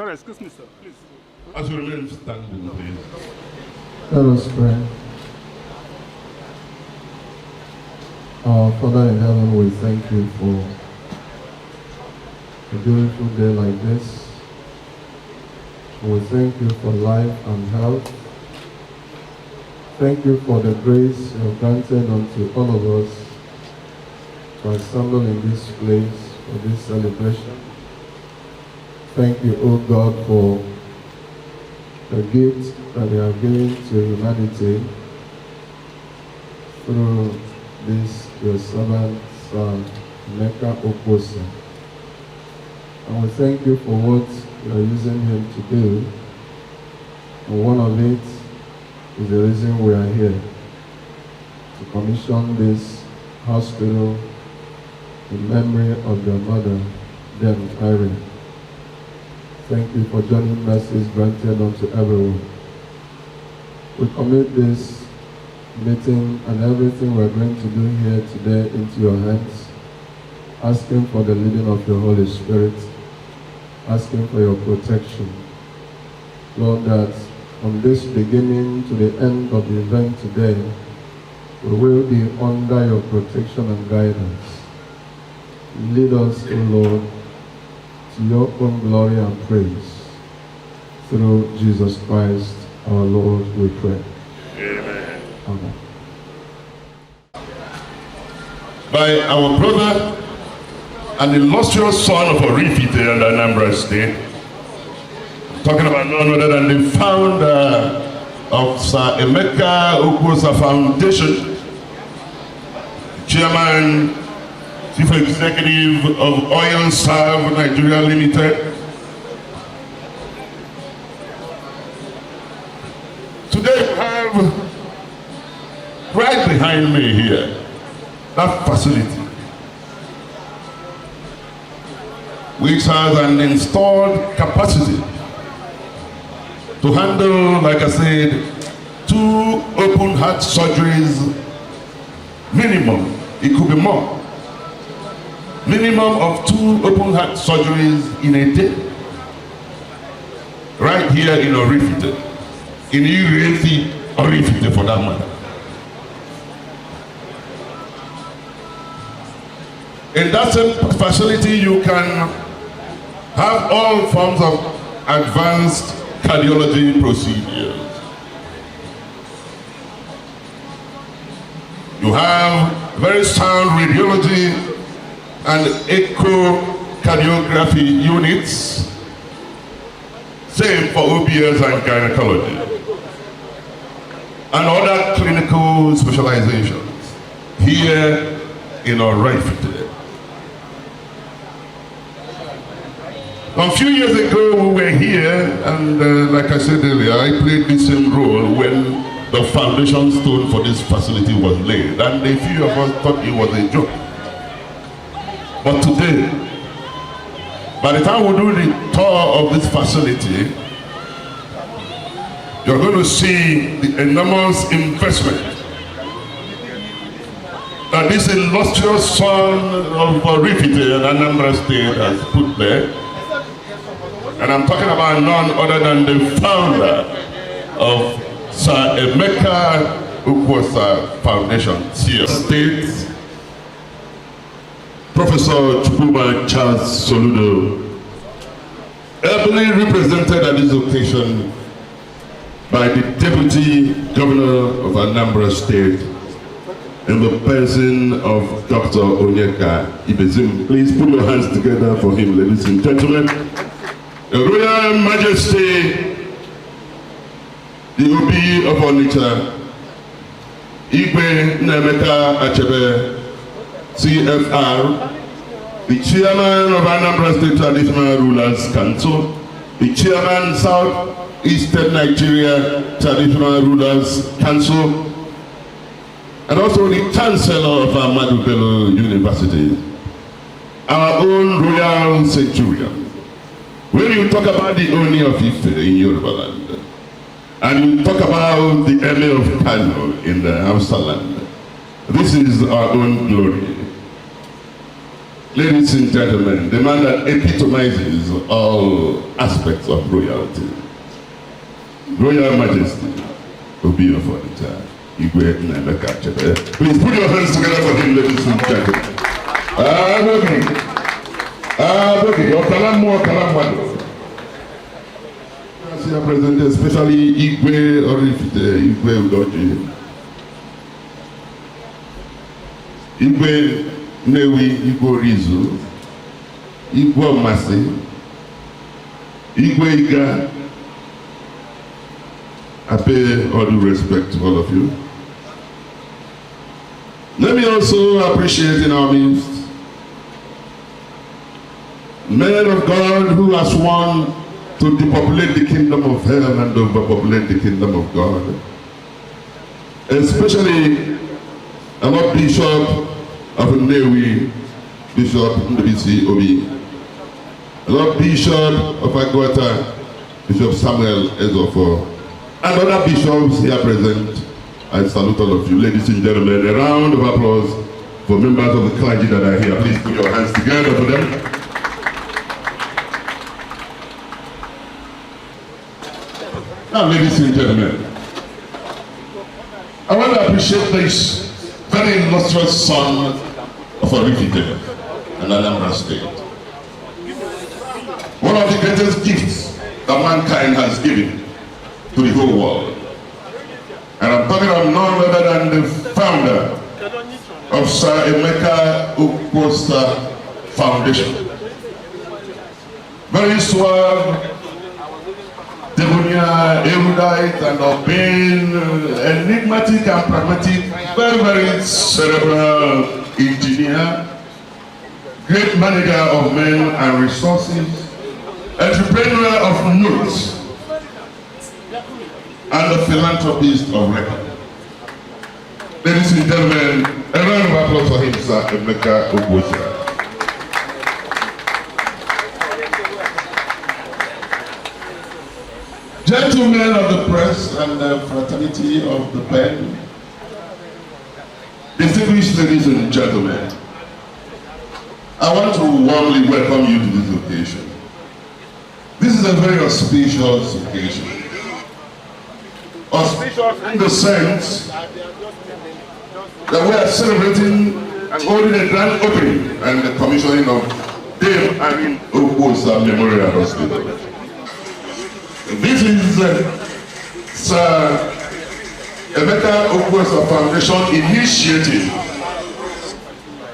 Sorry, excuse me, sir. Please. As we remain standing, please. Let us pray. Our Father in heaven, we thank you for a beautiful day like this. We thank you for life and health. Thank you for the grace you have granted unto all of us to assemble in this place for this celebration. Thank you, O God, for the gift that you have given to humanity through this your servant, Okwuosa. And we thank you for what you are using him to do. And one of it is the reason we are here, to commission this hospital in memory of your mother, then Irene. Thank you for joining mercies granted unto everyone. We commit this meeting and everything we're going to do here today into your hands, asking for the leading of your Holy Spirit, asking for your protection. Lord, that from this beginning to the end of the event today, we will be under your protection and guidance. Lead us, O Lord, to your own glory and praise. Through Jesus Christ, our Lord, we pray. Amen. Amen. By our brother and illustrious son of Orifite and Anambra State, talking about none other than the founder of Sir Emeka Okwuosa Foundation, Chairman, Chief Executive of Oil Serve Nigeria Limited. Today we have right behind me here that facility, which has an installed capacity to handle, like I said, 2 open heart surgeries minimum. It could be more. Minimum of 2 open heart surgeries in a day. Right here in Orifite. In Irene, Orifite for that matter. In that same facility, you can have all forms of advanced cardiology procedures. You have very sound radiology and echocardiography units. Same for OBS and gynecology. And other clinical specializations here in Orifite. A few years ago, we were here, and like I said earlier, I played the same role when the foundation stone for this facility was laid, and a few of us thought it was a joke. But today, by the time we do the tour of this facility, you're going to see the enormous investment that this illustrious son of Orifite and Anambra State has put there. And I'm talking about none other than the founder of Sir Emeka Okwuosa Foundation, here. State, Professor Chukwuma Charles Soludo, ably represented at this occasion by the Deputy Governor of Anambra State in the person of Dr. Onyeka Ibezim. Please put your hands together for him, ladies and gentlemen. Your Royal Majesty, the Obi of Onitsha, Igwe Nnemeka Achebe, CFR, the Chairman of Anambra State Traditional Rulers Council, the Chairman South Eastern Nigeria Traditional Rulers Council, and also the Chancellor of Ahmadu Bello University, our own Royal Centurion. When you talk about the Oni of Ife in Yoruba land, and you talk about the Emir of Kano in the Hausa land, this is our own glory. Ladies and gentlemen, the man that epitomizes all aspects of royalty, Royal Majesty, Obi of Onitsha, Igwe Nnameka Achebe. Please put your hands together for him, ladies and gentlemen. Senior President, especially Igwe Orifite, Igwe Udoji, Igwe Newi, Igwe Rizu, Igwe Masi, Igwe Iga. I pay all due respect to all of you. Let me also appreciate in our midst men of God who has sworn to depopulate the kingdom of hell and overpopulate the kingdom of God. Especially our Bishop of Nnewi, Bishop Ndubisi Obi, our Bishop of Okwuosa, Bishop Samuel Ezofo, and other bishops here present. I salute all of you. Ladies and gentlemen, a round of applause for members of the clergy that are here. Please put your hands together for them. Now, ladies and gentlemen, I want to appreciate this very illustrious son of Orifite and Anambra State. One of the greatest gifts that mankind has given to the whole world. And I'm talking of none other than the founder of Sir Emeka Okwuosa Foundation. Very suave, debonair, erudite, and urbane, enigmatic and pragmatic, very cerebral engineer, great manager of men and resources, entrepreneur of notes, and a philanthropist of record. Ladies and gentlemen, a round of applause for him, Sir Emeka Okwuosa. Gentlemen of the press and the fraternity of the pen, distinguished ladies and gentlemen, I want to warmly welcome you to this occasion. This is a very auspicious occasion. Auspicious in the sense that we are celebrating and holding a grand opening and the commissioning of Dame Irene Okwuosa Memorial Hospital. This is Sir Emeka Okwuosa Foundation initiative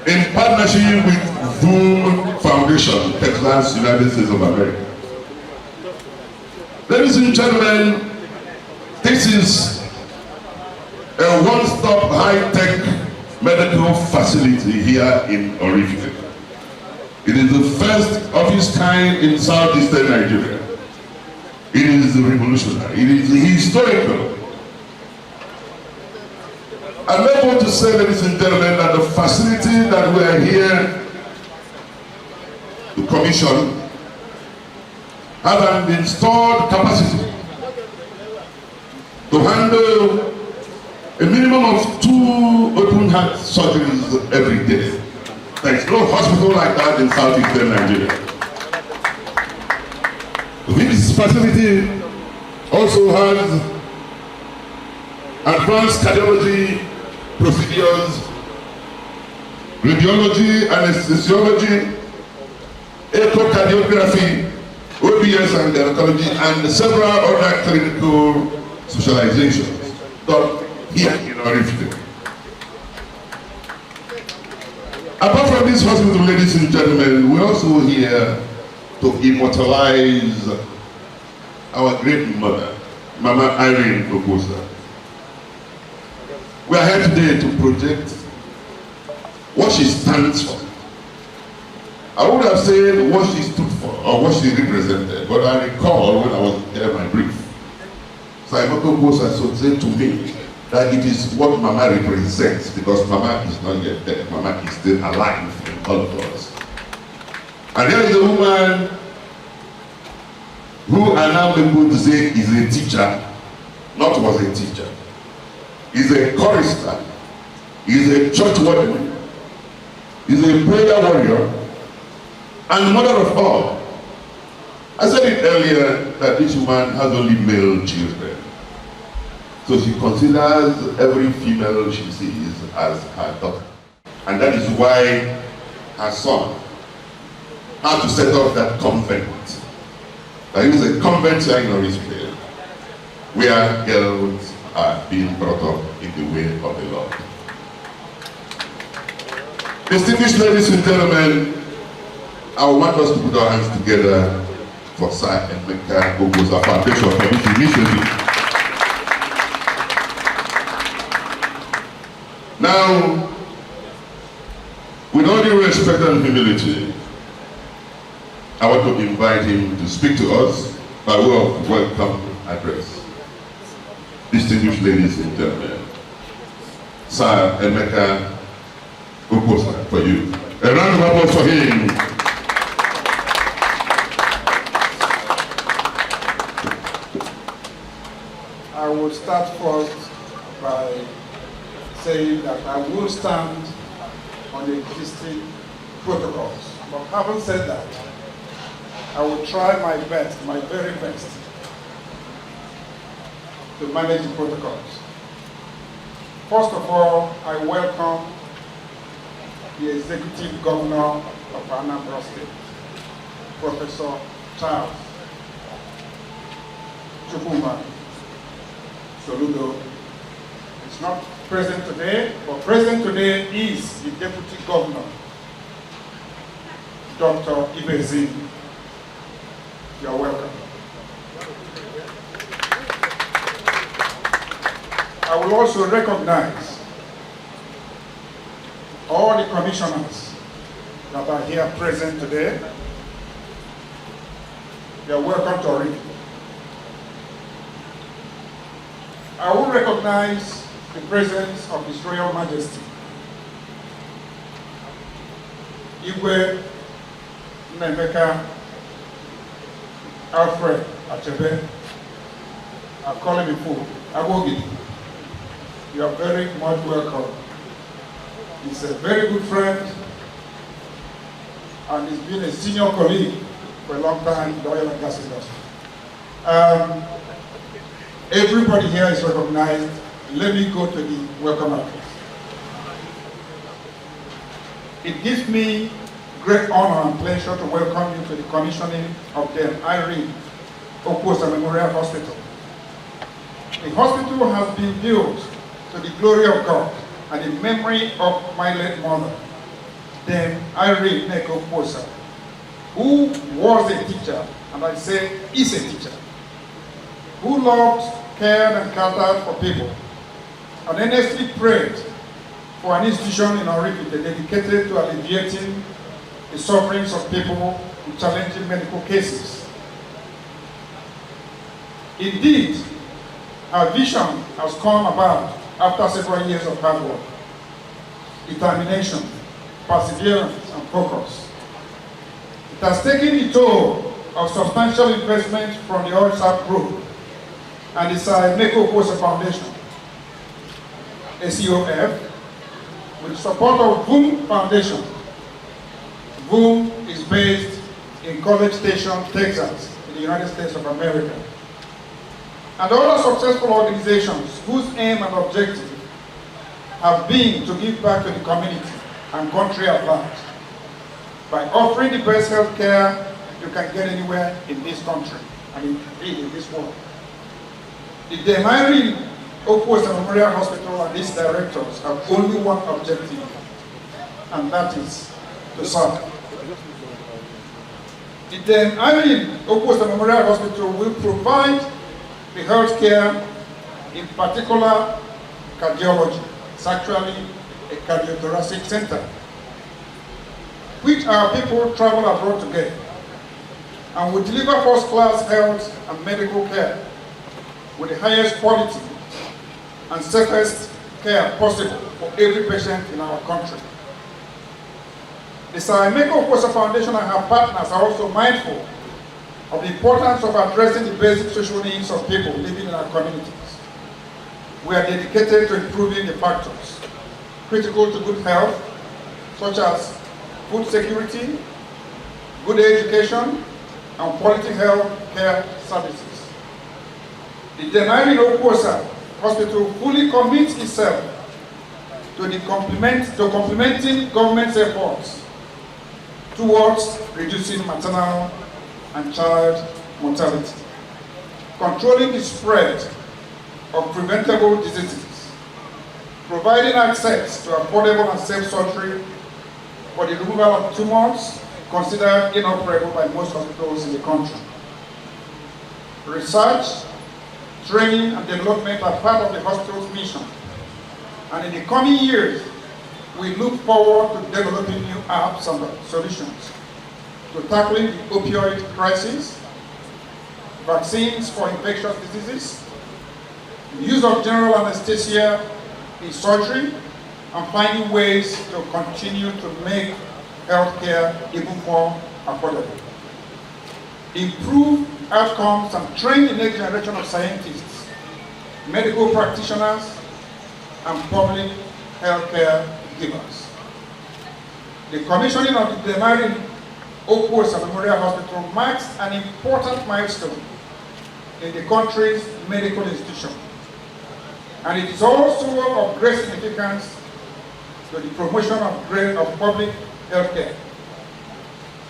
in partnership with Boom Foundation, Texas, United States of America. Ladies and gentlemen, this is a one-stop high-tech medical facility here in Orifite. It is the first of its kind in southeastern Nigeria. It is revolutionary. It is historical. I'm able to say, ladies and gentlemen, that the facility that we are here to commission have an installed capacity to handle a minimum of 2 open heart surgeries every day. There is no hospital like that in southeastern Nigeria. This facility also has advanced cardiology procedures, radiology, anesthesiology, echocardiography, OBS and gynecology, and several other clinical specializations done here in Orifite. Apart from this hospital, ladies and gentlemen, we're also here to immortalize our great mother, Mama Irene Okwuosa. We are here today to project what she stands for. I would have said what she stood for or what she represented, but I recall when I was there my brief. So Emeka Okwuosa said to me that it is what Mama represents, because Mama is not yet dead. Mama is still alive in all of us. And there is a woman who I now able to say is a teacher, not was a teacher, is a chorister, is a church warden, is a prayer warrior, and mother of all. I said it earlier that this woman has only male children. So she considers every female she sees as her daughter. And that is why her son had to set up that convent. There is a convent here in Orisville where girls are being brought up in the way of the Lord. Distinguished ladies and gentlemen, I want us to put our hands together for Sir Okwuosa Foundation for this initiative. Now, with all due respect and humility, I want to invite him to speak to us by way of welcome address. Distinguished ladies and gentlemen, Sir Okwuosa, for you. A round of applause for him. I will start first by saying that I will stand on the existing protocols. But having said that, I will try my best, my very best, to manage the protocols. First of all, I welcome the Executive Governor of Anambra State, Professor Charles Chukwuma Soludo. It's not present today, but present today is the Deputy Governor, Dr. Ibezin. You are welcome. I will also recognize all the commissioners that are here present today. You are welcome to Irene. I will recognize the presence of His Royal Majesty, Igwe Nemeka Alfred Achebe. I'll call him a fool. Agogi. You are very much welcome. He's a very good friend, and he's been a senior colleague for a long time in the oil and gas industry. Everybody here is recognized. Let me go to the welcome address. It gives me great honor and pleasure to welcome you to the commissioning of the Irene Okwuosa Memorial Hospital. The hospital has been built to the glory of God and in memory of my late mother, then Irene Okwuosa, who was a teacher, and I say is a teacher, who loved, cared, and cared for people, and earnestly prayed for an institution in Orifite dedicated to alleviating the sufferings of people with challenging medical cases. Indeed, our vision has come about after several years of hard work, determination, perseverance, and focus. It has taken the toll of substantial investment from the OSAP Group and the Sir Okwuosa Foundation, SEOF, with the support of VOOM Foundation. VOOM is based in College Station, Texas, in the United States of America. And other successful organizations whose aim and objective have been to give back to the community and country at large by offering the best health care you can get anywhere in this country and in this world. The Irene Okwuosa Memorial Hospital and its directors have only one objective, and that is to serve. The Irene Okwuosa Memorial Hospital will provide the health care, in particular cardiology. It's actually a cardiothoracic center, which our people travel abroad to get, and will deliver first-class health and medical care with the highest quality and safest care possible for every patient in our country. The Sir Okwuosa Foundation and her partners are also mindful of the importance of addressing the basic social needs of people living in our communities. We are dedicated to improving the factors critical to good health, such as food security, good education, and quality health care services. The Irene Okwuosa Hospital fully commits itself to complementing government's efforts towards reducing maternal and child mortality, controlling the spread of preventable diseases, providing access to affordable and safe surgery for the removal of tumors considered inoperable by most hospitals in the country. Research, training, and development are part of the hospital's mission. And in the coming years, we look forward to developing new apps and solutions to tackling the opioid crisis, vaccines for infectious diseases, the use of general anesthesia in surgery, and finding ways to continue to make healthcare even more affordable. Improve outcomes and train the next generation of scientists, medical practitioners, and public healthcare givers. The commissioning of the Irene Okwuosa Memorial Hospital marks an important milestone in the country's medical institution, and it is also of great significance to the promotion of public healthcare.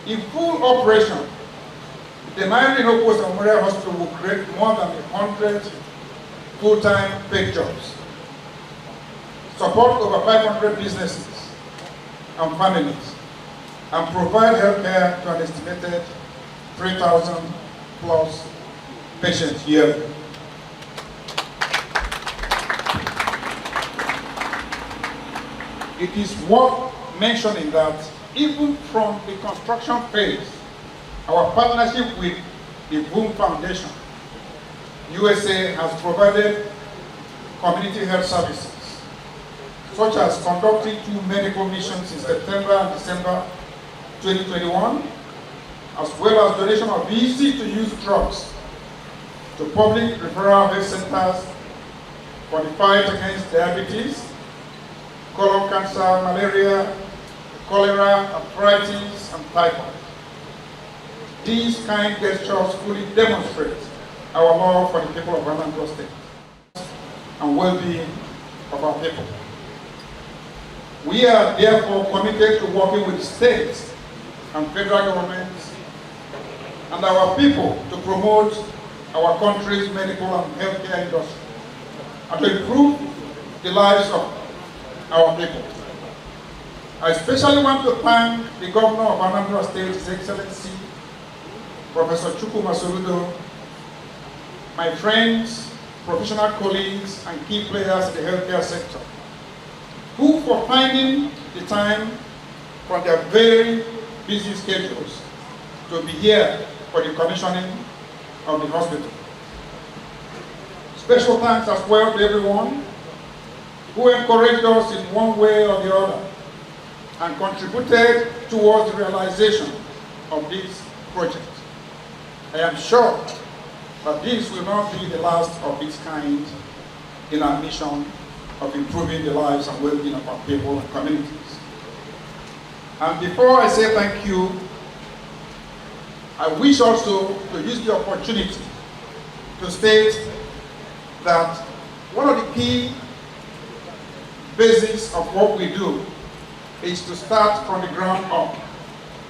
In full operation, the Irene Okwuosa Memorial Hospital will create more than 100 full-time paid jobs, support over 500 businesses and families, and provide healthcare to an estimated 3,000 plus patients yearly. It is worth mentioning that even from the construction phase, our partnership with the Boom Foundation, USA, has provided community health services, such as conducting 2 medical missions in September and December 2021, as well as donation of easy-to-use drugs to public referral health centers for the fight against diabetes, colon cancer, malaria, cholera, arthritis, and typhoid. These kind gestures fully demonstrate our love for the people of Anambra State and well-being of our people. We are therefore committed to working with states and federal governments and our people to promote our country's medical and healthcare industry and to improve the lives of our people. I especially want to thank the Governor of Anambra State, His Excellency, Professor Chukwuma Soludo, my friends, professional colleagues, and key players in the healthcare sector, who for finding the time from their very busy schedules to be here for the commissioning of the hospital. Special thanks as well to everyone who encouraged us in one way or the other and contributed towards the realization of this project. I am sure that this will not be the last of its kind in our mission of improving the lives and well-being of our people and communities. And before I say thank you, I wish also to use the opportunity to state that one of the key basis of what we do is to start from the ground up.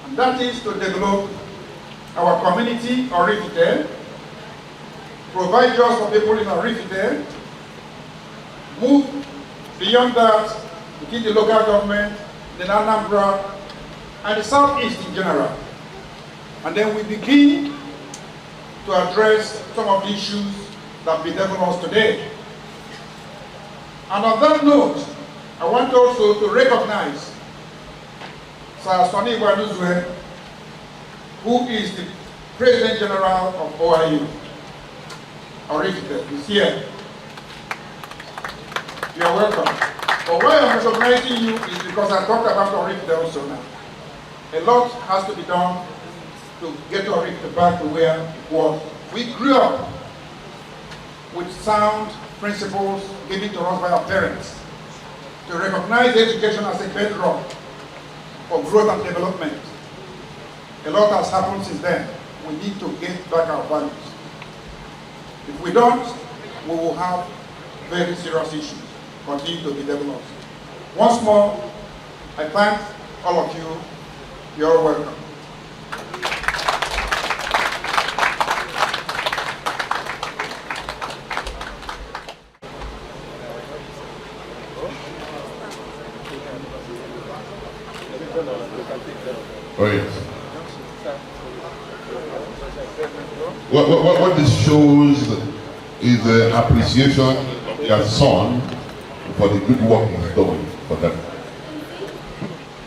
And that is to develop our community Orifite, provide jobs for people in Orifite, move beyond that within the local government, the Anambra, and the Southeast in general. And then we begin to address some of the issues that bedevil us today. And on that note, I want also to recognize Sir Sonny Iwaduzwe, who is the President General of OIU. Orifite is here. You are welcome. But why I'm recognizing you is because I talked about Orifite also now. A lot has to be done to get Orifite back to where it was. We grew up with sound principles given to us by our parents to recognize education as a bedrock for growth and development. A lot has happened since then. We need to get back our values. If we don't, we will have very serious issues continue to be developed. Once more, I thank all of you. You're welcome. Oh, yes. What this shows is appreciation of your son for the good work he's doing for them.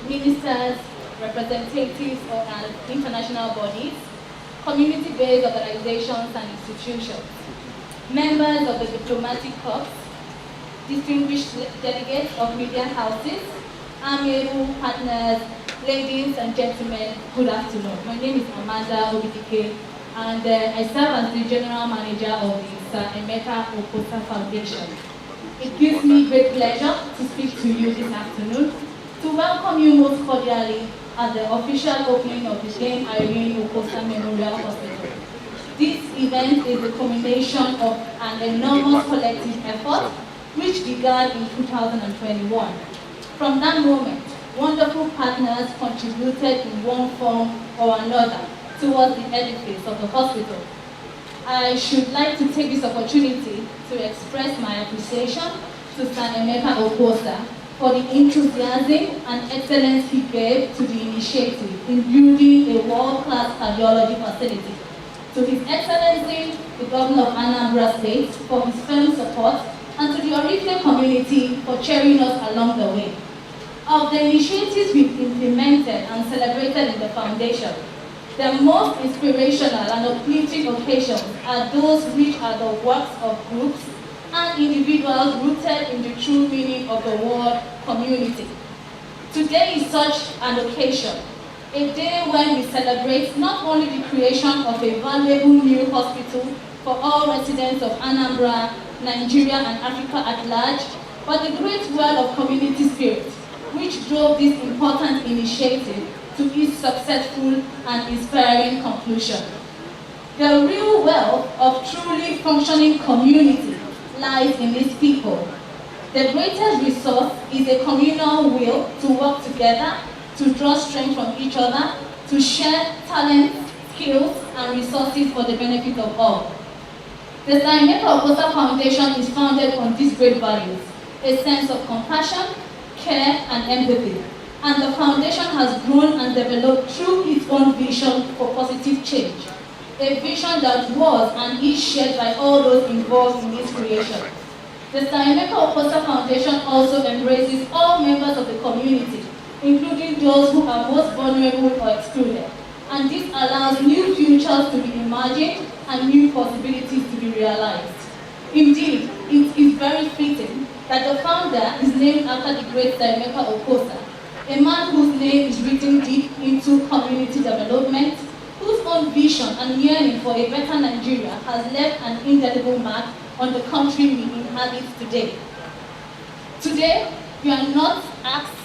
Ministers, representatives of international bodies, community-based organizations and institutions, members of the diplomatic corps, distinguished delegates of media houses, amiable partners, ladies and gentlemen, good afternoon. My name is Amanda Obidike, and I serve as the General Manager of the Okwuosa Foundation. It gives me great pleasure to speak to you this afternoon to welcome you most cordially at the official opening of the Dame Irene Okwuosa Memorial Hospital. This event is the culmination of an enormous collective effort which began in 2021. From that moment, wonderful partners contributed in one form or another towards the edifice of the hospital. I should like to take this opportunity to express my appreciation to Sir Emeka Okwuosa for the enthusiasm and excellence he gave to the initiative in building a world-class cardiology facility. To His Excellency, the Governor of Anambra State, for his firm support, and to the Orifite community for cheering us along the way. Of the initiatives we've implemented and celebrated in the foundation, the most inspirational and uplifting occasions are those which are the works of groups and individuals rooted in the true meaning of the word community. Today is such an occasion, a day when we celebrate not only the creation of a valuable new hospital for all residents of Anambra, Nigeria and Africa at large, but the great well of community spirit which drove this important initiative to its successful and inspiring conclusion. The real wealth of truly functioning community lies in its people. The greatest resource is a communal will to work together, to draw strength from each other, to share talents, skills, and resources for the benefit of all. The Emeka Okwuosa Foundation is founded on these great values: a sense of compassion, care, and empathy. And the foundation has grown and developed through its own vision for positive change. A vision that was and is shared by all those involved in its creation. The Emeka Okwuosa Foundation also embraces all members of the community, including those who are most vulnerable or excluded. And this allows new futures to be imagined and new possibilities to be realized. Indeed, it is very fitting that the founder is named after the great Emeka Okwuosa, a man whose name is written deep into community development, whose own vision and yearning for a better Nigeria has left an indelible mark on the country we inhabit today. Today, you are not asked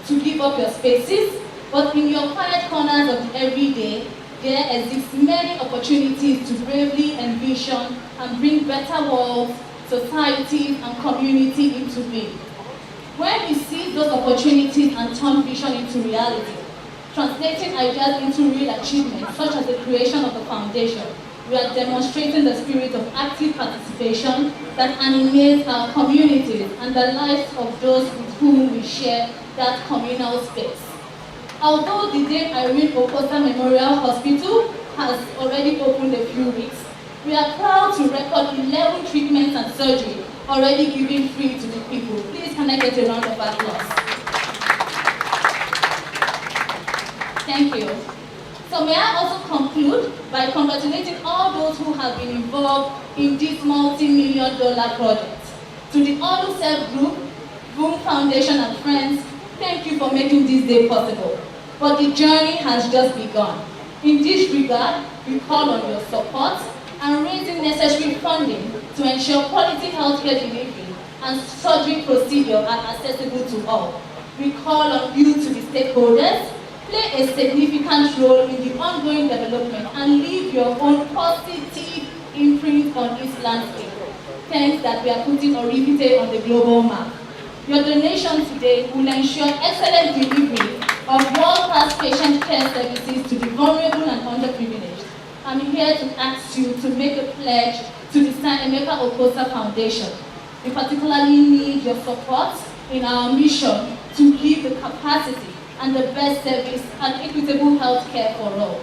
to give up your spaces, but in your quiet corners of the everyday, there exist many opportunities to bravely envision and bring better worlds, societies, and community into being. When we seize those opportunities and turn vision into reality, translating ideas into real achievements, such as the creation of the foundation, we are demonstrating the spirit of active participation that animates our communities and the lives of those with whom we share that communal space. Although the Dame Irene Okwuosa Memorial Hospital has already opened a few weeks, we are proud to record 11 treatments and surgery already given free to the people. Please can I get a round of applause? Thank you. So may I also conclude by congratulating all those who have been involved in this multi-million-dollar project. To the Okwuosa Group, Boom Foundation and friends, thank you for making this day possible. But the journey has just begun. In this regard, we call on your support and raising necessary funding to ensure quality healthcare delivery and surgery procedure are accessible to all. We call on you to be stakeholders, play a significant role in the ongoing development and leave your own positive imprint on its landscape. Thanks that we are putting Orifite on the global map. Your donation today will ensure excellent delivery of world-class patient care services to the vulnerable and underprivileged. I'm here to ask you to make a pledge to the Emeka Okwuosa Foundation. We particularly need your support in our mission to give the capacity and the best service and equitable health care for all.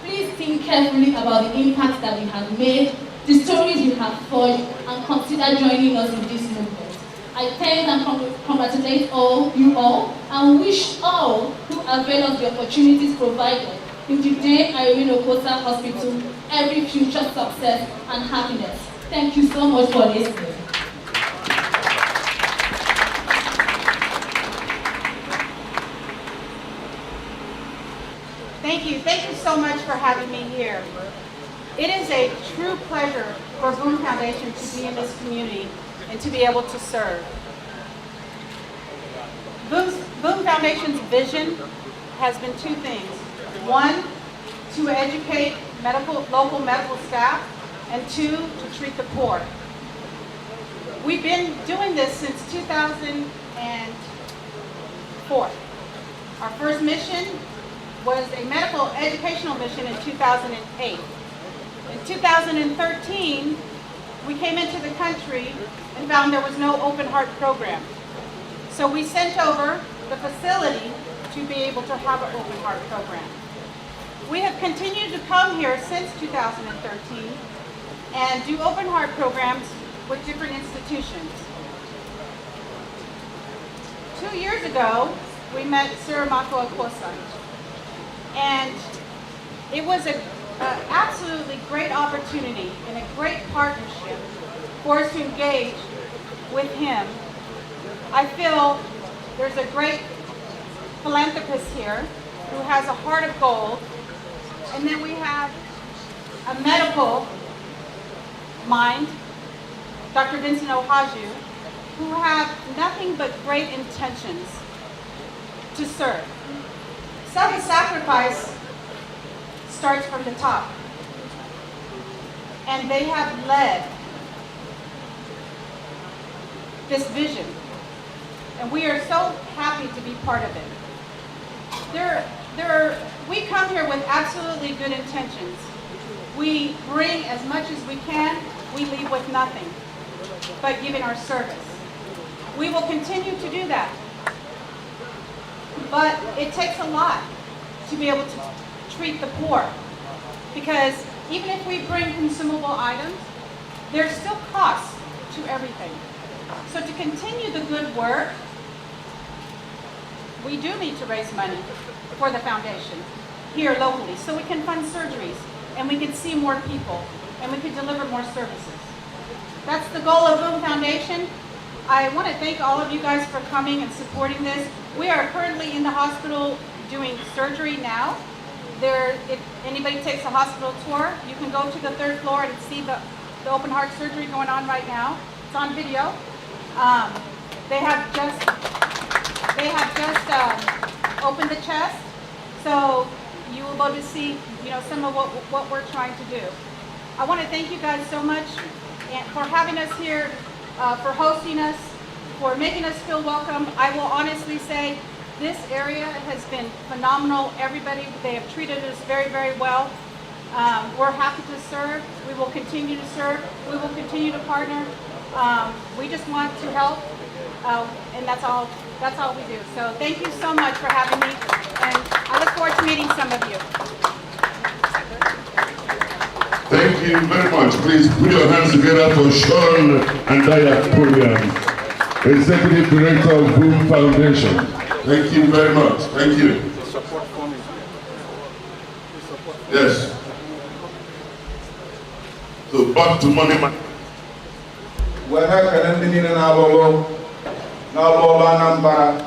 Please think carefully about the impact that we have made, the stories we have forged, and consider joining us in this movement. I thank and congratulate you all, and wish all who avail of the opportunities provided in the Dame Irene Okwuosa Hospital every future success and happiness. Thank you so much for listening. Thank you so much for having me here. It is a true pleasure for Boom Foundation to be in this community and to be able to serve. Boom Foundation's vision has been two things. One, to educate local medical staff, and two, to treat the poor. We've been doing this since 2004. Our first mission was a medical educational mission in 2008. In 2013, we came into the country and found there was no open heart program. So we sent over the facility to be able to have an open heart program. We have continued to come here since 2013 and do open heart programs with different institutions. 2 years ago, we met Sir Okwuosa, and it was an absolutely great opportunity and a great partnership for us to engage with him. I feel there's a great philanthropist here who has a heart of gold, and then we have a medical mind, Dr. Vincent Ohaju, who have nothing but great intentions to serve. Self-sacrifice starts from the top, and they have led this vision, and we are so happy to be part of it. We come here with absolutely good intentions. We bring as much as we can, we leave with nothing but giving our service. We will continue to do that. But it takes a lot to be able to treat the poor, because even if we bring consumable items, there's still costs to everything. So to continue the good work, we do need to raise money for the foundation here locally so we can fund surgeries and we can see more people and we can deliver more services. That's the goal of Boom Foundation. I want to thank all of you guys for coming and supporting this. We are currently in the hospital doing surgery now. If anybody takes a hospital tour, you can go to the 3rd floor and see the open heart surgery going on right now. It's on video. They have just opened the chest, so you will be able to see, some of what we're trying to do. I want to thank you guys so much for having us here, for hosting us, for making us feel welcome. I will honestly say this area has been phenomenal. Everybody, they have treated us very, very well. We're happy to serve. We will continue to serve. We will continue to partner. We just want to help, and that's all we do. So thank you so much for having me, and I look forward to meeting some of you. Thank you very much. Please put your hands together for Sean and Diane, Executive Director of Boom Foundation. Thank you very much. Thank you. Yes. So back to money. We're currently in our Anambra.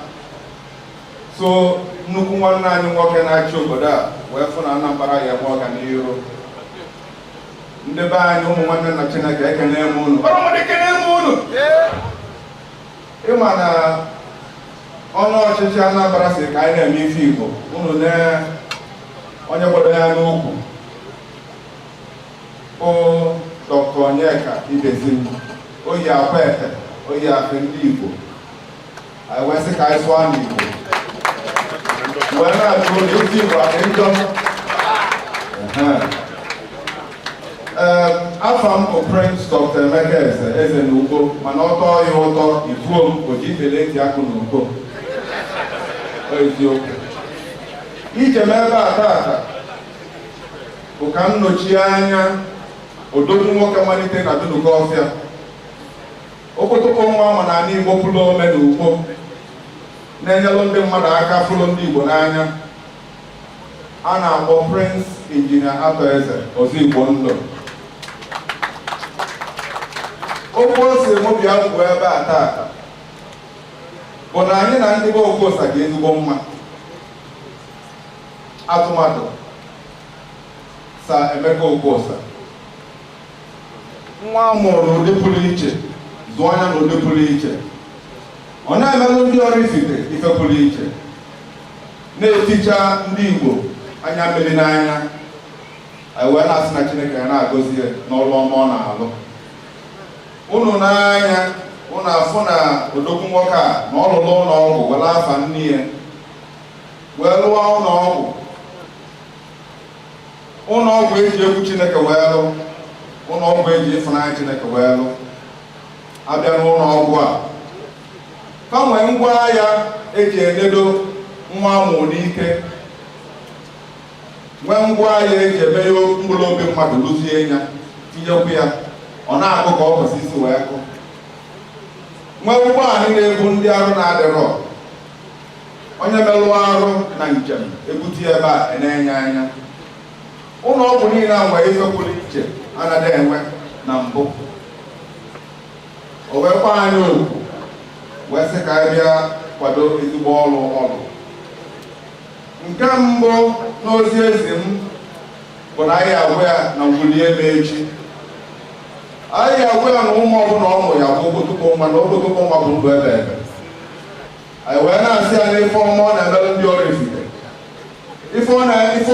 So, Nukuana and walking at Chogoda, where for Anambra, you walk an euro. The band, no one and a China can moon. Oh, they can moon. Imana ọnụ ọchịchị Anambra si ka anyị na-eme ife Igbo unu onye gbado ya n'ukwu bụ Dr. Onyeka Ibezim oyi akwa ete oyi afe ndị Igbo anyị wee sị ka anyị sụọ n'Igbo wee na-ajụ onye ezi Igbo adị njọ afọ m bụ Prince Dr. Emeka Eze n'Ugbo mana ọ tọọ ya ụtọ ibuo m oji ifele eti akụ n'Ugbo eziokwu ije m ebe a tata bụ ka m nọchie anya odogwu nwoke malite na Dunukọfịa okpotokpo nwa ama n'ala Igbo pụrụ ome na Ugbo na-enyelụ ndị mmadụ aka fụrụ ndị Igbo n'anya a na-akpọ Prince Injinia Atọ Eze Ozigbo Ndụ okwu o si mụ bịa kwuo ebe a tata bụ na anyị na ndị be Okwuosa dị ezigbo mma atụmatụ Sa Emeka Okwuosa nwa amụrụ n'ụdị pụrụ iche zụọ anya n'ụdị pụrụ iche ọ na-emelụ ndị ọrụ ifite ife pụrụ iche na-eticha ndị Igbo anya mmiri n'anya anyị wee na-asị na Chineke ya na-agọzi ya n'ọrụ ọma ọ na-alụ unu n'anya unu afụ na odogwu nwoke a na ọ lụrụ ụlọ ọgwụ were afa nne ya wee lụọ ụlọ ọgwụ eji egwu Chineke wee lụ ụlọ ọgwụ eji ịfụnanya Chineke wee lụ abịa n'ụlọ ọgwụ a ka nwee ngwa agha eji enedo nwa amụ n'ike nwee ngwa agha eji eme ya mkpụrụ obi mmadụ lụzie ya tinyekwu ya ọ na-akụ ka ọ kwụsị isi wee kụ nwee ụgbọala na-ebu ndị arụ na-adịrọ onye melụ arụ na njem ebute ebe a na-enye anya ụlọ ọgwụ niile a nwere ife pụrụ iche anaghị enwe na mbụ o wee kwa anyị okwu wee sị ka anyị bịa kwado ezigbo ọrụ nke mbụ n'ozi ezi m bụ na anyị agwa ya na ngwulie m echi anyị agwa ya na ụmụ ọbụla ọmụ ya bụ okpotokpo nwa na okpotokpo nwa bụ ndụ ebe anyị wee na-asị ya na ife ọma ọ na-emelụ ndị ọrụ ifite ife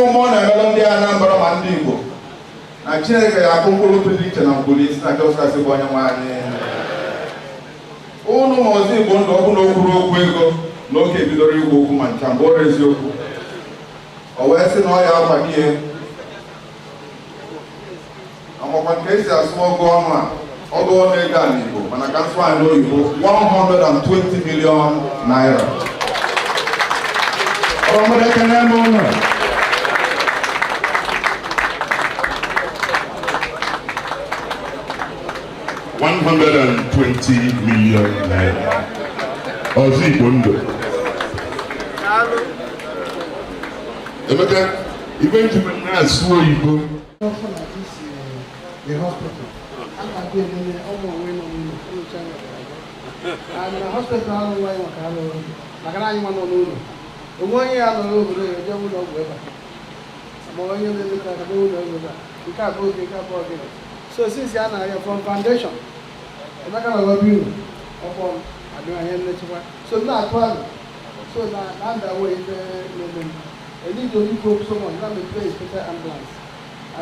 ọma ọ na-emelụ ndị Anambra ma ndị Igbo na Chineke ya akụ mkpụrụ pụrụ iche na ngwuli isi na Jọskasị bụ onye nwe anyị ụnụ ma Ozigbo Ndụ ọ bụ na o kwuru okwu ego na oge bidoro igwe okwu ma ncha mgbe ọ bụ eziokwu o wee sị na ọ ya akwado ihe amakwa nke esi asụ ọgụ ọnụ a ọgụ ọnụ ego a n'Igbo mana ka nsụ anyị n'oyibo 120 million naira ọmụrụ ekene eme ụlọ 120 million naira. Ozigbo Ndụ. Emeka, eventually na-asụ oyibo. The hospital. I'm not getting any more and the hospital I don't know why I can't know. The one year I don't know the devil of weather. I'm only in the you can't go, you can't go. So since you're from foundation, I'm not gonna love you. Upon I do a hand so not one. So that I'm that way I need to improve someone, not the place to the ambulance. A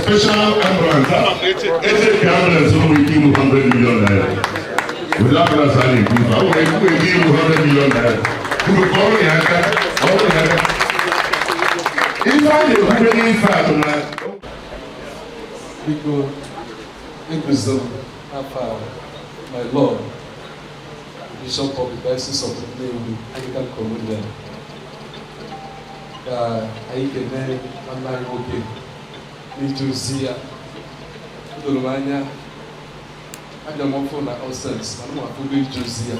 special ambulance. It's a ambulance so we give 100 million naira. Without us having people, I will give you 100 million naira. You will call me if I do, I'm really fat. Because it my Lord, Bishop of the Diocese of the Anglican Communion. I can online okay. Nijuzia, Dolomania, and the Mofona Ossens, and what will be Juzia.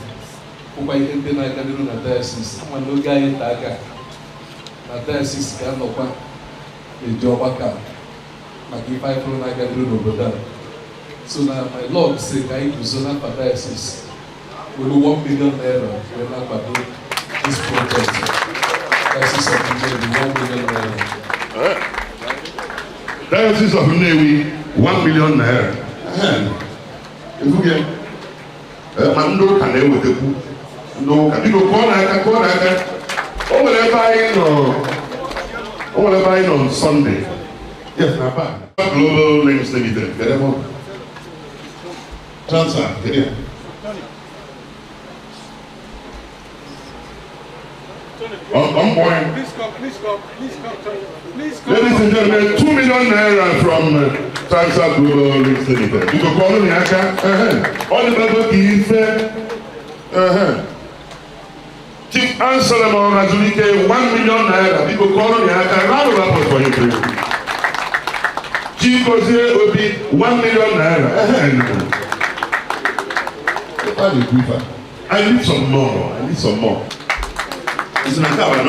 Who I can deny that in a diocese. I'm no guy in Daga. A diocese can open the Jobaka. Like if I from Naga Bruno. So now my Lord said, I do Zona for diocese. We will 1 million naira when I do this project. Diocese of Nnewi, 1 million naira. Diocese of Nnewi, 1 million naira. Efuge. Ma ndị ụka na-ewetekwu. Ndị ụka. Biko kụọ n'aka. O nwere ebe anyị nọ on Sunday. Yes, na pa. Global Links Limited. Transfer. I'm going. Please come, Tony. Ladies and gentlemen, 2 million naira from Transfer Global Links Limited. You can call me Aka. All the people give Chief Anselm Razulike, 1 million naira. People call me Aka. Round of applause for him, please. Chief Ozie Obi, 1 million naira. I need some more. It's an account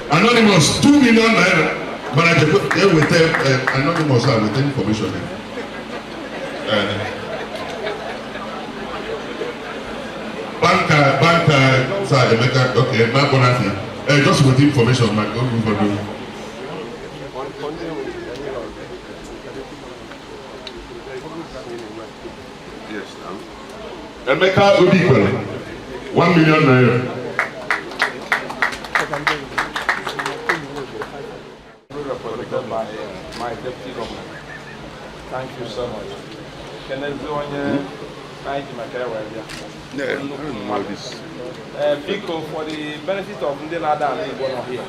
anonymous 2 million naira. But I just with anonymous with information. Banker, sir, Emeka, okay, my bonus. Just with information, man. Don't move on. Yes, now. Emeka Obi, 1 million naira. Represented by my deputy governor. Thank you so much. Can I do on your thank you, my Yeah, I don't know this. Because for the benefit of Ndelada and everyone here,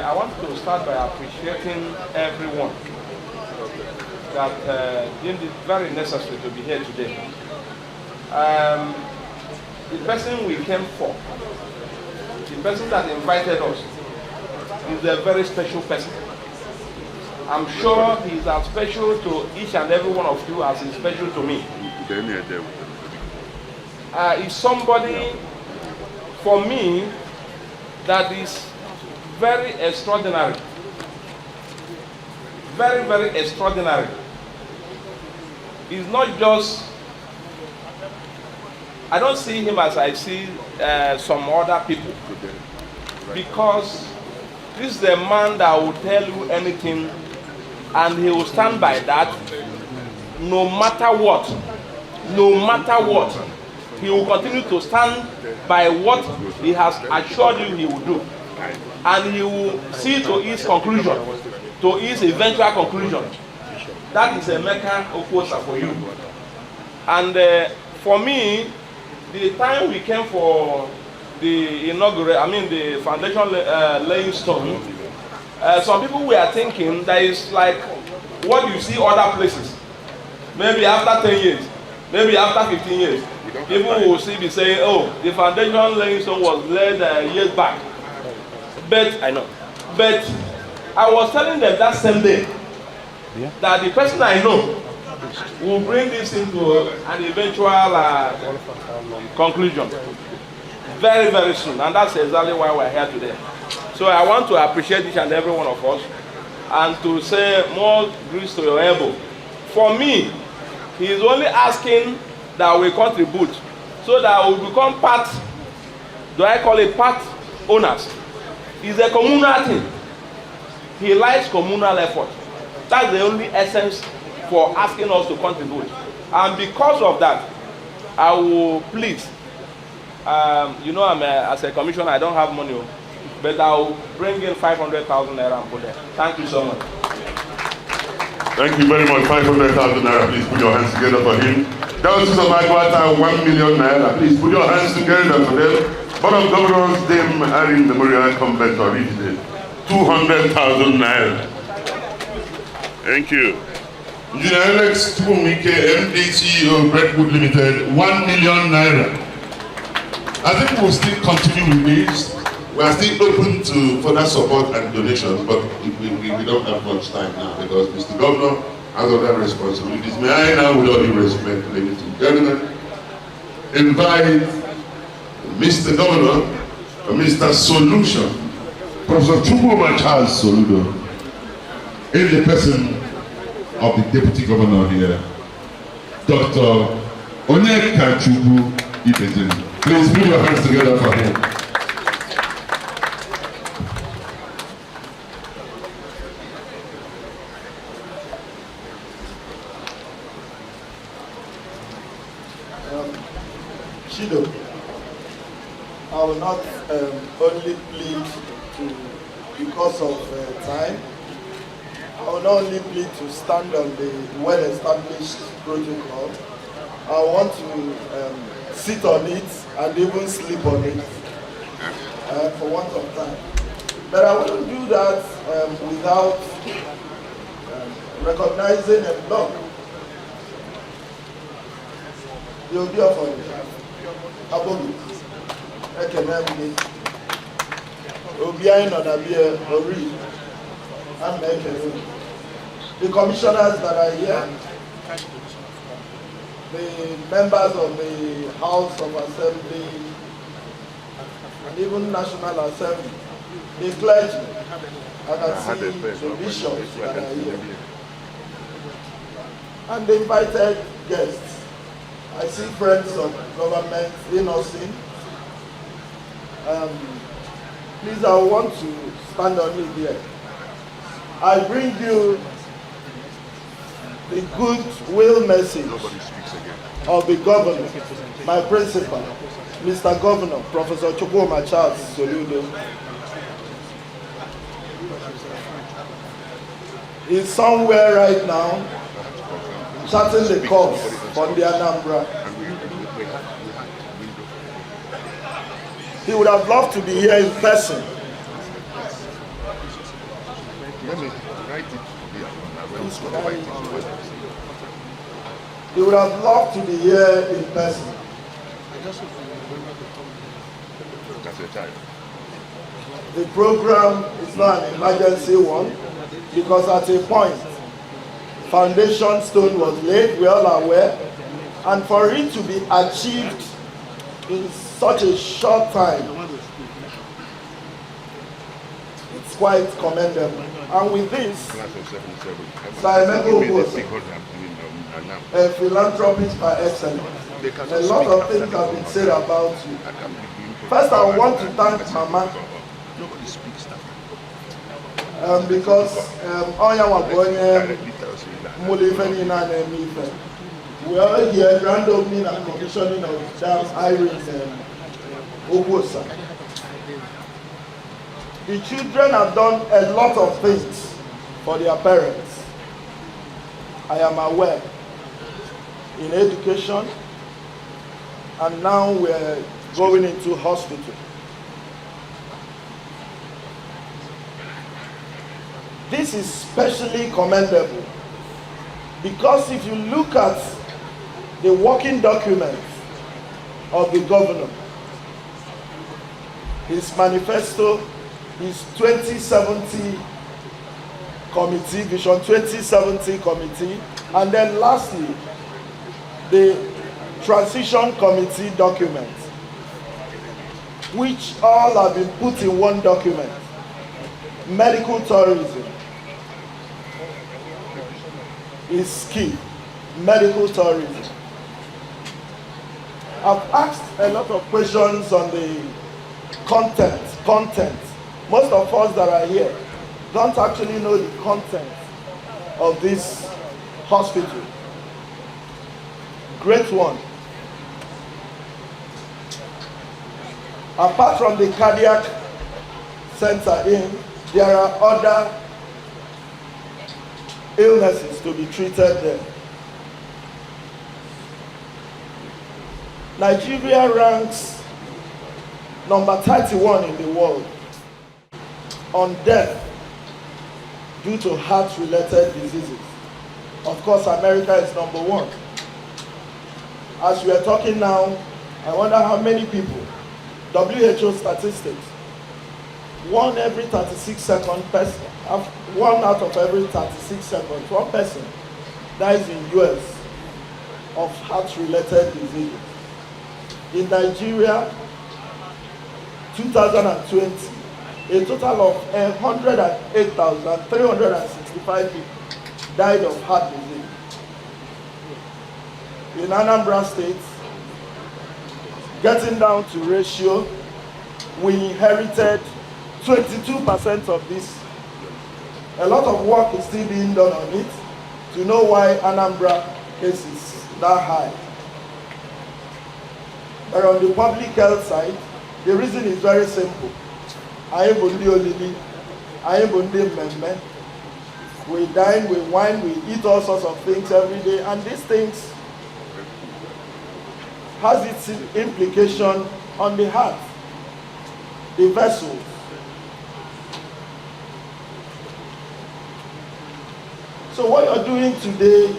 I want to start by appreciating everyone that deemed it very necessary to be here today. The person we came for, the person that invited us, is a very special person. I'm sure he's as special to each and every one of you as he's special to me. Is somebody, for me, that is very extraordinary. Very, very extraordinary. He's not just, I don't see him as I see some other people. Because this is a man that will tell you anything and he will stand by that no matter what. No matter what. He will continue to stand by what he has assured you he will do. And he will see to his conclusion, to his eventual conclusion. That is Emeka Okwuosa for you. And for me, the time we came for the the foundation laying stone, some people were thinking that it's like what you see other places. Maybe after 10 years, maybe after 15 years, people will be saying, oh, the foundation laying stone was laid years back. But I was telling them that same day that the person I know will bring this into an eventual conclusion very, very soon. And that's exactly why we're here today. So I want to appreciate each and every one of us and to say more grease to your elbow. For me, he is only asking that we contribute so that we become part, do I call it part owners? It's a communal thing. He likes communal effort. That's the only essence for asking us to contribute. And because of that, I will please, as a commissioner, I don't have money, but I will bring in 500,000 naira and put there. Thank you so much. Thank you very much. 500,000 naira. Please put your hands together for him. Those of Okwuosa, 1 million naira. Please put your hands together for them. Board of Governors, them Irene Memorial Convent originated 200,000 naira. Thank you. Engineer Alex Tubumike, MD CEO, Brentwood Limited, 1 million naira. I think we'll still continue with this. We are still open to further support and donations, but we don't have much time now because Mr. Governor has other responsibilities. May I now, with all due respect, ladies and gentlemen, invite Mr. Governor, Mr. Solution, Professor Chukwuma Charles Soludo, in the person of the Deputy Governor here, Dr. Onyeka Chukwu Ibezini. Please put your hands together for him. Chido, I will not only plead to, because of time, I will not only plead to stand on the well-established protocol. I want to sit on it and even sleep on it for want of time. But I wouldn't do that without recognizing a block. You'll be up for it. Abomi, Ekenemni, Obiain Odabie, Ori, and Mekenu. The commissioners that are here, the members of the House of Assembly, and even National Assembly, the clergy, I can see the bishops that are here, and the invited guests. I see friends of government in Austin. Please, I want to stand on it here. I bring you the goodwill message of the governor, my principal, Mr. Governor, Professor Okwuosa Charles Soludo. He's somewhere right now charting the course from the Anambra. He would have loved to be here in person. He would have loved to be here in person. The program is not an emergency one because at a point, foundation stone was laid, we all are aware, and for it to be achieved in such a short time, it's quite commendable. And with this, Okwuosa, a philanthropist by excellence, a lot of things have been said about you. First, I want to thank Mama because we are here grand opening and commissioning of Dam Irene Okwuosa. The children have done a lot of things for their parents. I am aware in education, and now we're going into hospital. This is especially commendable because if you look at the working documents of the governor, his manifesto, his 2070 committee, Vision 2070 committee, and then lastly, the transition committee documents, which all have been put in one document. Medical tourism is key. Medical tourism. I've asked a lot of questions on the content. Most of us that are here don't actually know the content of this hospital. Great one. Apart from the cardiac center there are other illnesses to be treated there. Nigeria ranks number 31 in the world on death due to heart-related diseases. Of course, America is number 1. As we are talking now, I wonder how many people, WHO statistics, 1 every 36 seconds person, 1 out of every 36 seconds, 1 person dies in US of heart-related diseases. In Nigeria, 2020, a total of 108,365 people died of heart disease. In Anambra State, getting down to ratio, we inherited 22% of this. A lot of work is still being done on it to know why Anambra case is that high. But on the public health side, the reason is very simple. I bundi olili, I bundi mmemme. We dine, we wine, we eat all sorts of things every day, and these things has its implication on the heart, the vessels. So what you're doing today,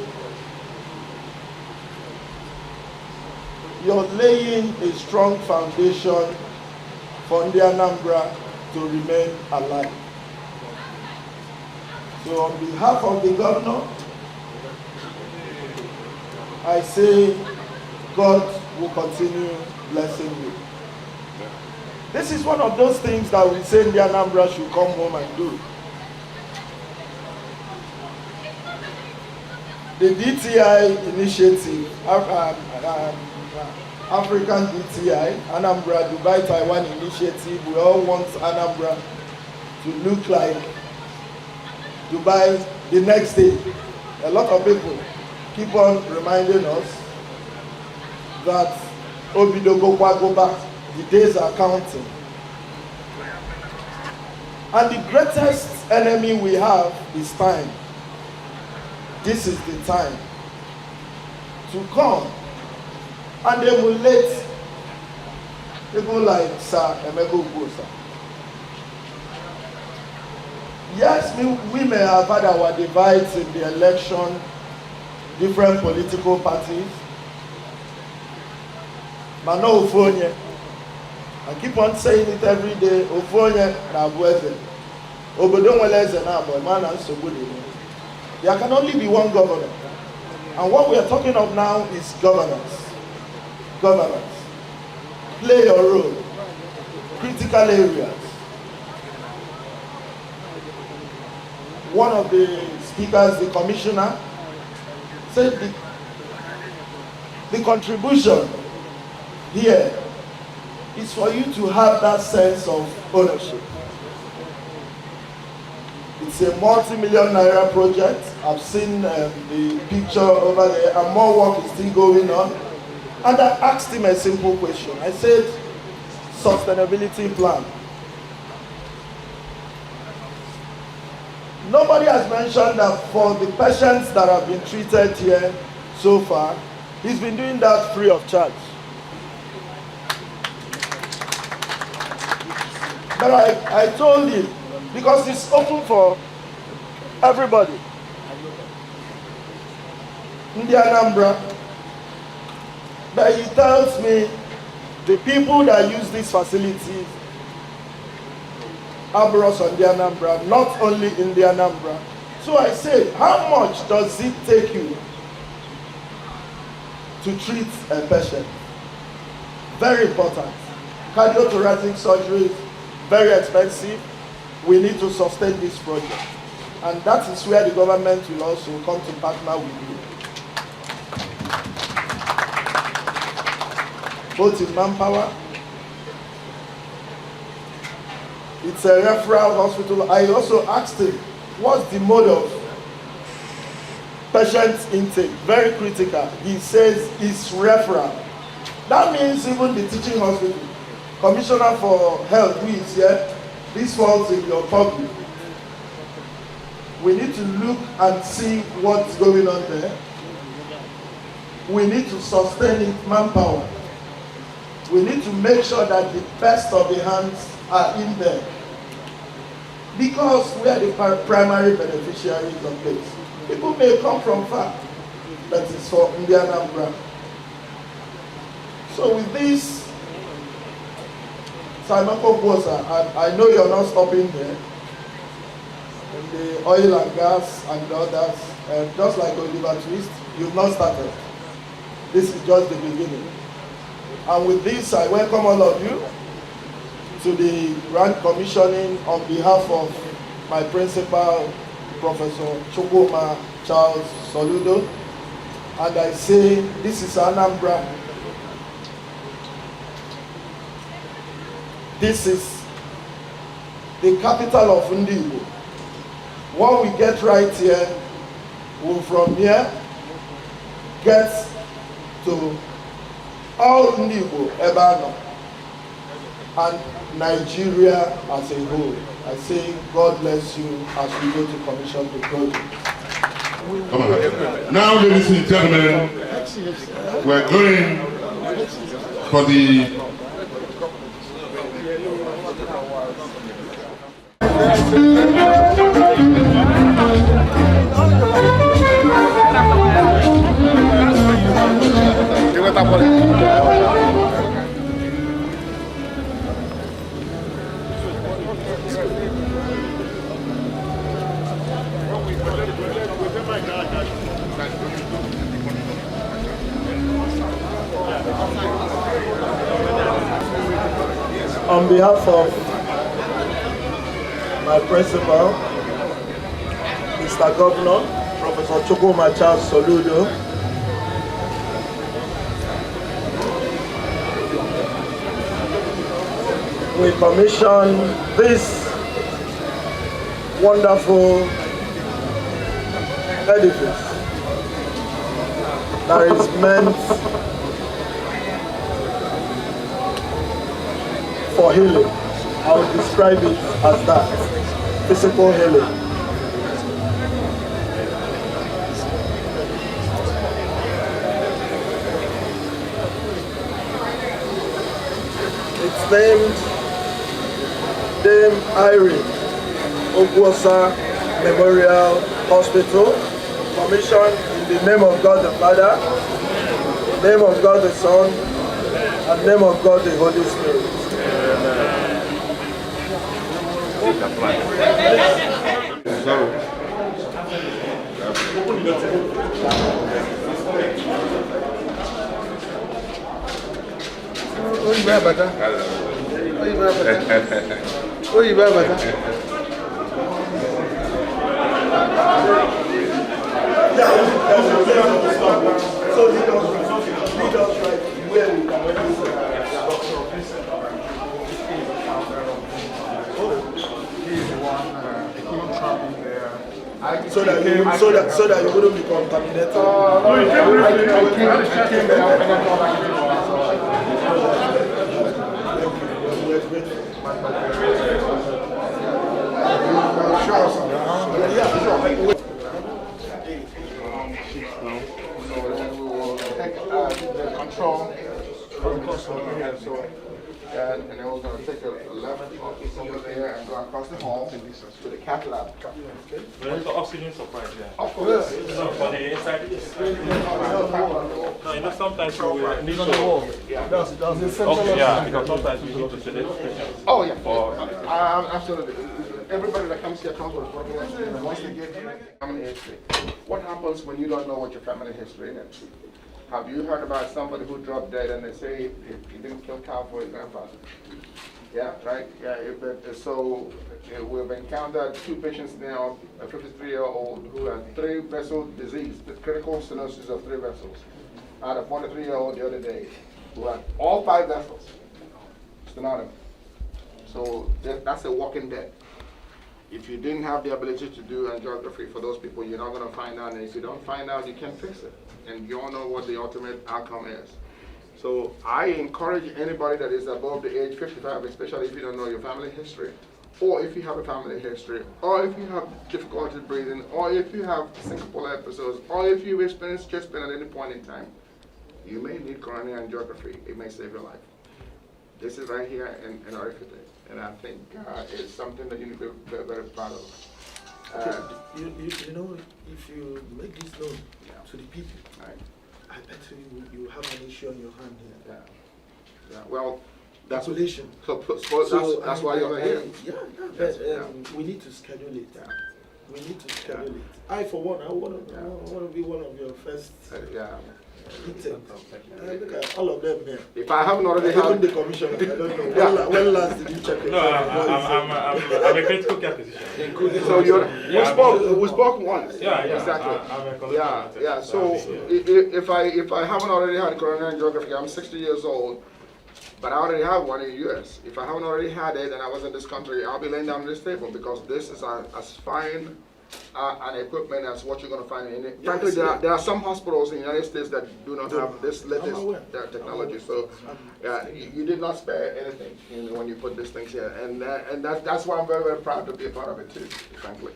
you're laying a strong foundation for the Anambra to remain alive. So on behalf of the governor, I say God will continue blessing you. This is one of those things that we say the Anambra should come home and do. The DTI initiative, African DTI, Anambra, Dubai, Taiwan initiative, we all want Anambra to look like Dubai the next day. A lot of people keep on reminding us that Obidogo go back, the days are counting. And the greatest enemy we have is time. This is the time to come and emulate people like Sir Okwuosa. Yes, we may have had our divides in the election, different political parties, but no Ofonye. I keep on saying it every day, Ofonye na Abueze. Obodonweleze na Aboyman and Sobodi. There can only be one governor. And what we are talking of now is governance. Governance. Play your role. Critical areas. One of the speakers, the commissioner, said the contribution here is for you to have that sense of ownership. It's a multi-million naira project. I've seen the picture over there, and more work is still going on. And I asked him a simple question. I said, sustainability plan. Nobody has mentioned that for the patients that have been treated here so far, he's been doing that free of charge. But I told him, because it's open for everybody. In the Anambra, but he tells me the people that use these facilities are brought on the Anambra, not only in the Anambra. So I say, how much does it take you to treat a patient? Very important. Cardiothoracic surgery, very expensive. We need to sustain this project. And that is where the government will also come to partner with you. Both in manpower. It's a referral hospital. I also asked him, what's the mode of patient intake? Very critical. He says it's referral. That means even the teaching hospital, Commissioner for Health, who is here, this falls in your public. We need to look and see what's going on there. We need to sustain it, manpower. We need to make sure that the best of the hands are in there. Because we are the primary beneficiaries of this. People may come from far, but it's for Indian Anambra. So with this, Simon Okwuosa, I know you're not stopping there. In the oil and gas and the others, just like Oliver Twist, you've not started. This is just the beginning. And with this, I welcome all of you to the grant commissioning on behalf of my principal, Professor Chukwuma Charles Soludo. And I say, this is Anambra. This is the capital of Ndigo. What we get right here, we'll from here get to all ndị Igbo ebe a nọ, and Nigeria as a whole. I say God bless you as we go to commission the project. Come on. Now, ladies and gentlemen, we're going for the On behalf of my principal, Mr. Governor, Professor Chukwuma Charles Soludo, we commissioned this wonderful edifice that is meant for healing. I would describe it as that, physical healing. It's named Dame Irene Okwuosa Memorial Hospital, commissioned in the name of God the Father, the name of God the Son, and the name of God the Holy Spirit. So lead us right where we can so that you wouldn't be contaminated. Control and then we're going to take a 11 office over there and go across the hall to the cath lab. Okay? Where's the oxygen supply there? Of course. No, for the inside. No, you know sometimes we need to. Yeah. Okay, yeah, because sometimes we need to sedate patients. Oh yeah. Absolutely. Everybody that comes here comes with a problem, and once they get family history. What happens when you don't know what your family history is? Have you heard about somebody who dropped dead and they say he didn't kill cow for his grandfather? Yeah, right? Yeah, we've encountered 2 patients now, a 53-year-old who had 3 vessel disease, the critical stenosis of 3 vessels. I had a 43-year-old the other day who had all 5 vessels, stenotomy. So that's a walking dead. If you didn't have the ability to do angiography for those people, you're not going to find out, and if you don't find out, you can't fix it. And you all know what the ultimate outcome is. So I encourage anybody that is above the age 55, especially if you don't know your family history, or if you have a family history, or if you have difficulty breathing, or if you have syncopal episodes, or if you've experienced chest pain at any point in time, you may need coronary angiography. It may save your life. This is right here in our Irene, and I think it's something that you need to be very, very proud of. You know, if you make this known to the people, I bet you have an issue on your hand here. Yeah. Well, that's population. So that's why you're here. But we need to schedule it. We need to schedule it. I, for one, I want to be one of your first. Look at all of them here. If I haven't already had even the commissioner, I don't know. When last did you check it? No, I'm a critical care physician. So we spoke once. Yeah, exactly. So if I haven't already had coronary angiography, I'm 60 years old, but I already have one in the US. If I haven't already had it and I was in this country, I'll be laying down on this table because this is as fine and equipment as what you're going to find in it. Frankly, there are some hospitals in the United States that do not have this latest technology. So you did not spare anything when you put these things here, and that's why I'm very, very proud to be a part of it too. Frankly,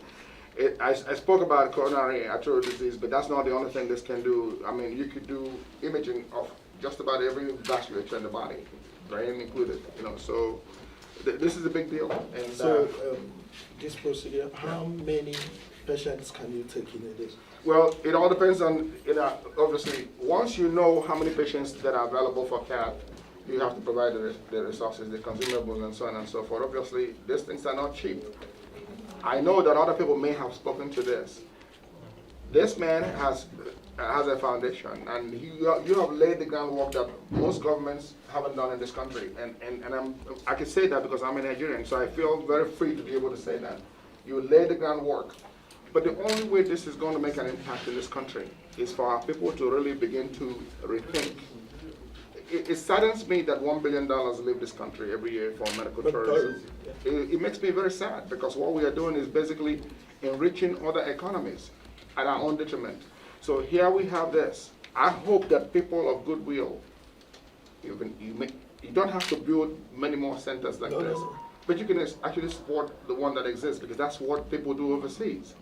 I spoke about coronary arterial disease, but that's not the only thing this can do. I mean, you could do imaging of just about every vasculature in the body, brain included. So this is a big deal. And so this procedure, how many patients can you take in a day? Well, it all depends on, obviously, once you know how many patients that are available for cath, you have to provide the resources, the consumables, and so on and so forth. Obviously, these things are not cheap. I know that other people may have spoken to this. This man has a foundation, and you have laid the groundwork that most governments haven't done in this country. And I can say that because I'm a Nigerian, so I feel very free to be able to say that. You laid the groundwork. But the only way this is going to make an impact in this country is for our people to really begin to rethink. It saddens me that $1 billion leave this country every year for medical tourism. It makes me very sad because what we are doing is basically enriching other economies at our own detriment. So here we have this. I hope that people of goodwill, you don't have to build many more centers like this, but you can actually support the one that exists because that's what people do overseas.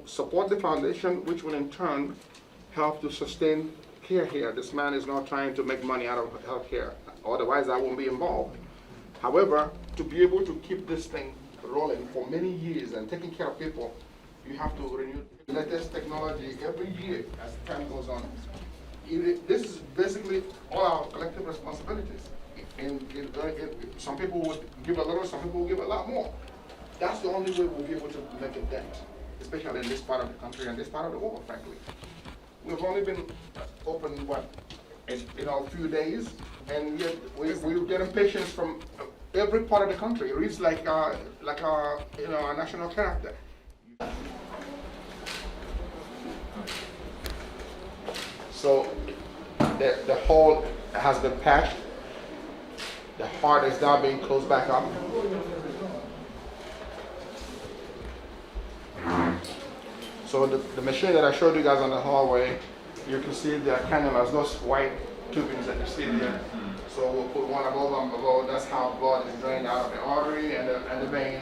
Support the foundation, which will in turn help to sustain care here. This man is not trying to make money out of healthcare. Otherwise, I won't be involved. However, to be able to keep this thing rolling for many years and taking care of people, you have to renew the latest technology every year as time goes on. This is basically all our collective responsibilities. Some people would give a little, some people will give a lot more. That's the only way we'll be able to make a dent, especially in this part of the country and this part of the world, frankly. We've only been open, a few days, and yet we're getting patients from every part of the country. It reads like a national character. So the hole has been patched. The heart is now being closed back up. So the machine that I showed you guys on the hallway, you can see the cannulas, those white tubings that you see there. So we'll put one above and below. That's how blood is drained out of the artery and the vein.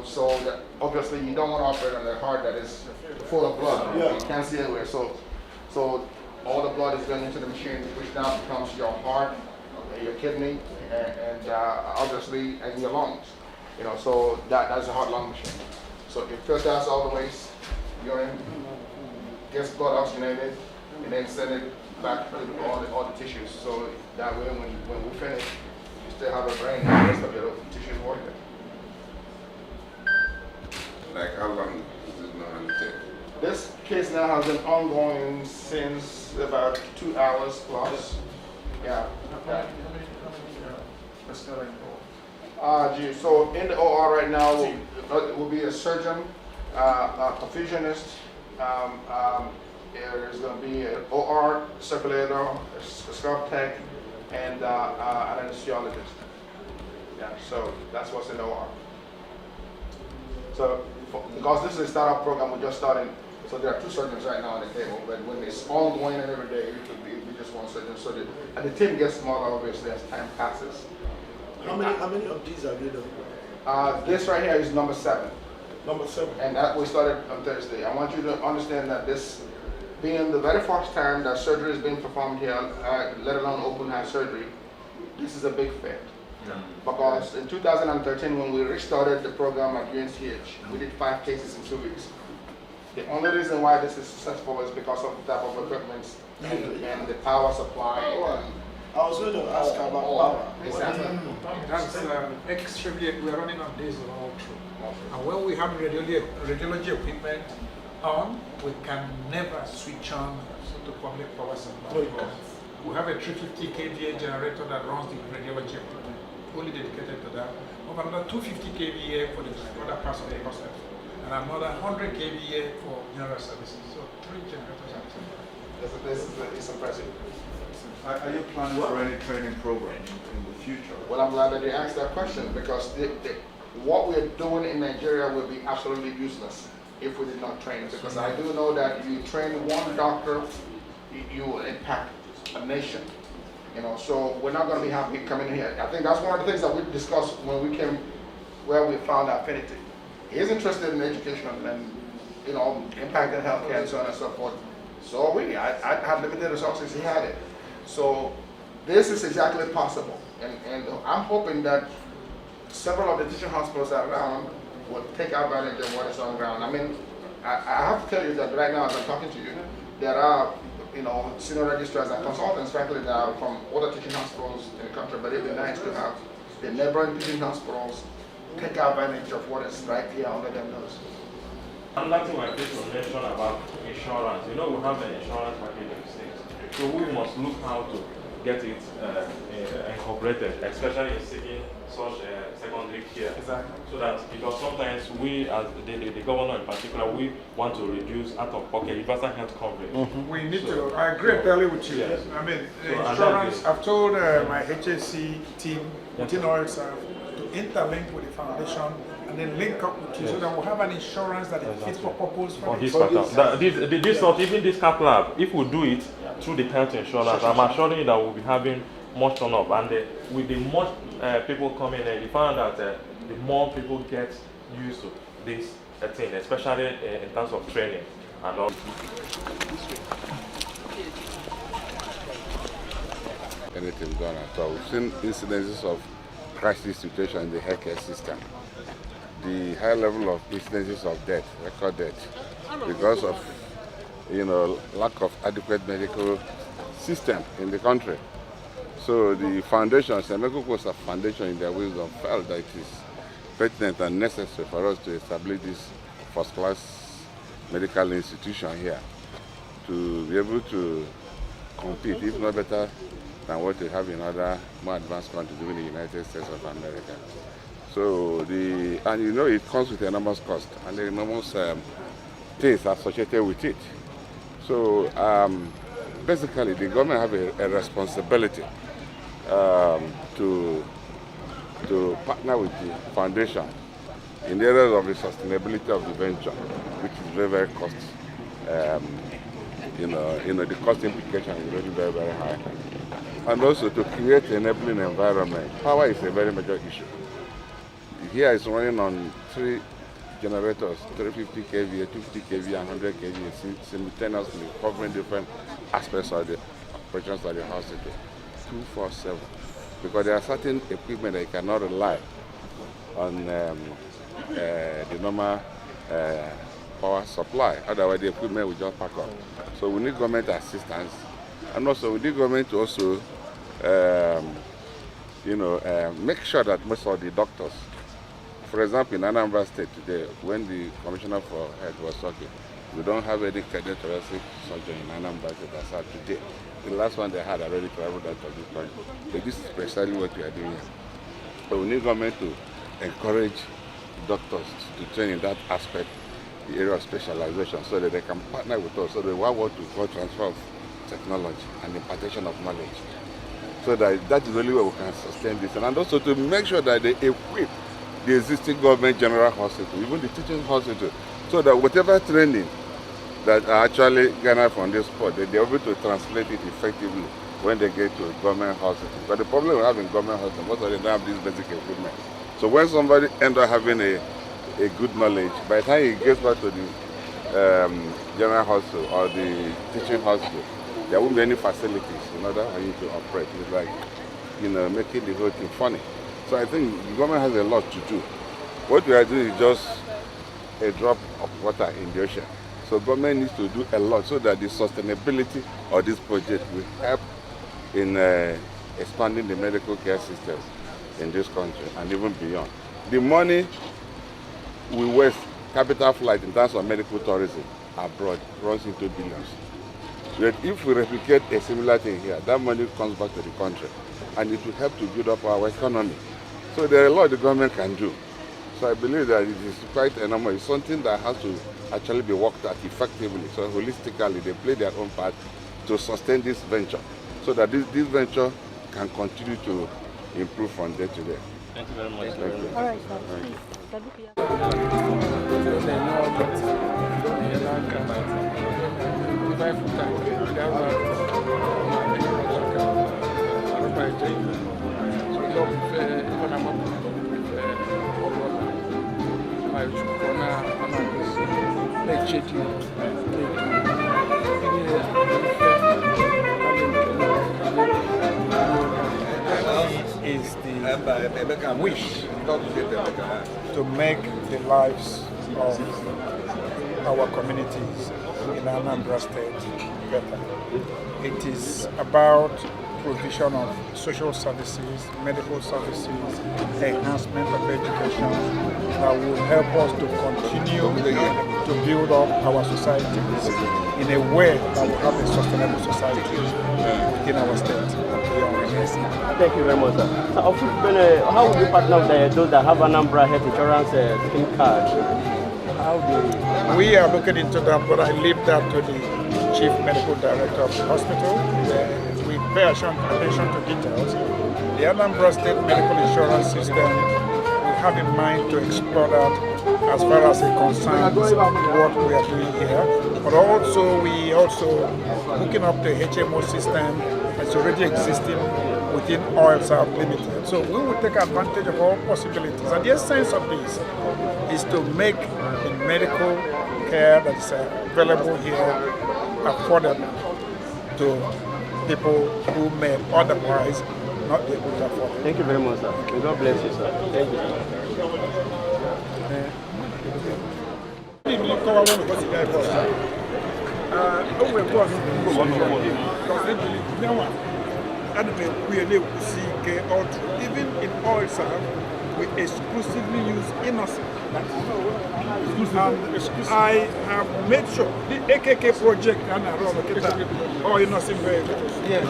So that obviously you don't want to operate on a heart that is full of blood. Yeah. You can't see anywhere. So all the blood is going into the machine, which now becomes your heart, your kidney, and obviously and your lungs. So that's a heart-lung machine. So it filters all the waste. Urine, gets blood oxygenated, and then send it back to all the tissues. So that way, when we finish, you still have a brain and the rest of your tissues working. Like how long does this normally take? This case now has been ongoing since about 2 hours plus. Yeah. So in the OR right now will be a surgeon, a perfusionist, there's going to be an OR circulator, a scrub tech, and an anesthesiologist. Yeah, so that's what's in the OR. So because this is a startup program, we're just starting, so there are 2 surgeons right now on the table, but when it's ongoing and every day, it could be just 1 surgeon. So the team gets smaller, obviously, as time passes. How many of these have you done? This right here is number 7. Number 7. And that we started on Thursday. I want you to understand that this being the very first time that surgery is being performed here, let alone open heart surgery, this is a big fit. Yeah. Because in 2013, when we restarted the program at UNCH, we did 5 cases in 2 weeks. The only reason why this is successful is because of the type of equipment and the power supply. I was going to ask about power. Exactly. That's extremely, we're running on diesel all through. And when we have radiology equipment on, we can never switch on to public power supply. We have a 350 kVA generator that runs the radiology equipment, fully dedicated to that. We have another 250 kVA for the other parts of the hospital, and another 100 kVA for general services. So 3 generators actually. It's impressive. Are you planning for any training programs in the future? Well, I'm glad that you asked that question because what we're doing in Nigeria will be absolutely useless if we did not train, because I do know that if you train one doctor, you will impact a nation. You know, so we're not going to be happy coming here. I think that's one of the things that we discussed when we came, where we found affinity. He's interested in education and, you know, impacting healthcare and so on and so forth. So I had limited resources, he had it. So this is exactly possible. And I'm hoping that several of the teaching hospitals that are around will take advantage of what is on ground. I mean, I have to tell you that right now as I'm talking to you, there are, you know, senior registrars and consultants, frankly, that are from other teaching hospitals in the country, but it'd be nice to have the neighboring teaching hospitals take advantage of what is right here under their nose. Another thing I think to mention about insurance, you know, we have an insurance package in the States, so we must look how to get it incorporated, especially in seeking such secondary care. Exactly. So that, because sometimes we, as the governor in particular, we want to reduce out-of-pocket universal health coverage. We need to, I agree entirely with you. Yes. I mean, So insurance, I've told my HAC team within OXF to interlink with the foundation and then link up with you so that we'll have an insurance that is fit for purpose for this even this cath lab, if we do it through the health insurance, I'm assuring you that we'll be having much turn up, and with the more people coming in, you find that the more people get used to this thing, especially in terms of training and all. Anything done at all. We've seen incidences of crisis situation in the healthcare system. The high level of incidences of death, record death, because of, you know, lack of adequate medical system in the country. So the foundation, Okwuosa Foundation, in their wisdom, felt that it is pertinent and necessary for us to establish this first-class medical institution here to be able to compete, if not better than what we have in other more advanced countries, even the United States of America. So and you know, it comes with enormous cost and enormous things associated with it. So basically, the government have a responsibility to partner with the foundation in the areas of the sustainability of the venture, which is very, very cost. You know, the cost implication is very, very, very high. And also to create an enabling environment. Power is a very major issue. Here it's running on 3 generators, 350 kVA, 250 kVA, and 100 kVA simultaneously, covering different aspects of the operations of the hospital, 24/7. Because there are certain equipment that you cannot rely on the normal power supply. Otherwise, the equipment will just pack up. So we need government assistance, and also we need government to also, make sure that most of the doctors. For example, in Anambra State today, when the Commissioner for Health was talking, we don't have any cardiothoracic surgeon in Anambra State as of today. The last one they had already traveled out of this country. So this is precisely what we are doing here. So we need government to encourage doctors to train in that aspect, the area of specialization, so that they can partner with us, so that we have what we call transfer of technology and impartation of knowledge. So that is the only way we can sustain this. And also to make sure that they equip the existing government general hospital, even the teaching hospital, so that whatever training that are actually garnered from this sport, they're able to translate it effectively when they get to a government hospital. But the problem we have in government hospital, most of them don't have this basic equipment. So when somebody ends up having a good knowledge, by the time he gets back to the general hospital or the teaching hospital, there won't be any facilities in order for you to operate. It's like, making the whole thing funny. So I think the government has a lot to do. What we are doing is just a drop of water in the ocean. So government needs to do a lot so that the sustainability of this project will help in expanding the medical care systems in this country and even beyond. The money we waste, capital flight in terms of medical tourism abroad, runs into billions. But if we replicate a similar thing here, that money comes back to the country and it will help to build up our economy. So there are a lot the government can do. So I believe that it is quite enormous. It's something that has to actually be worked at effectively. So holistically, they play their own part to sustain this venture, so that this venture can continue to improve from day to day. Thank you very much. Thank you. All right, sir. Please. is the wish to make the lives of our communities in Anambra State better. It is about provision of social services, medical services, enhancement of education that will help us to continue to build up our societies in a way that will have a sustainable society within our state. Thank you very much, sir. So, how will you partner with those that have Anambra health insurance scheme card? We are looking into that, but I leave that to the Chief Medical Director of the hospital. We pay attention to details. The Anambra State Medical Insurance System, we have in mind to explore that as far as it concerns what we are doing here. But also, we also hooking up the HMO system that's already existing within Oil South Limited. So we will take advantage of all possibilities. And the essence of this is to make the medical care that is available here affordable to people who may otherwise not be able to afford it. Thank you very much, sir. May God bless you, sir. Thank you. Even in Oil South, we exclusively use innocent. I have made sure the AKK project or innocent vehicles. Yes.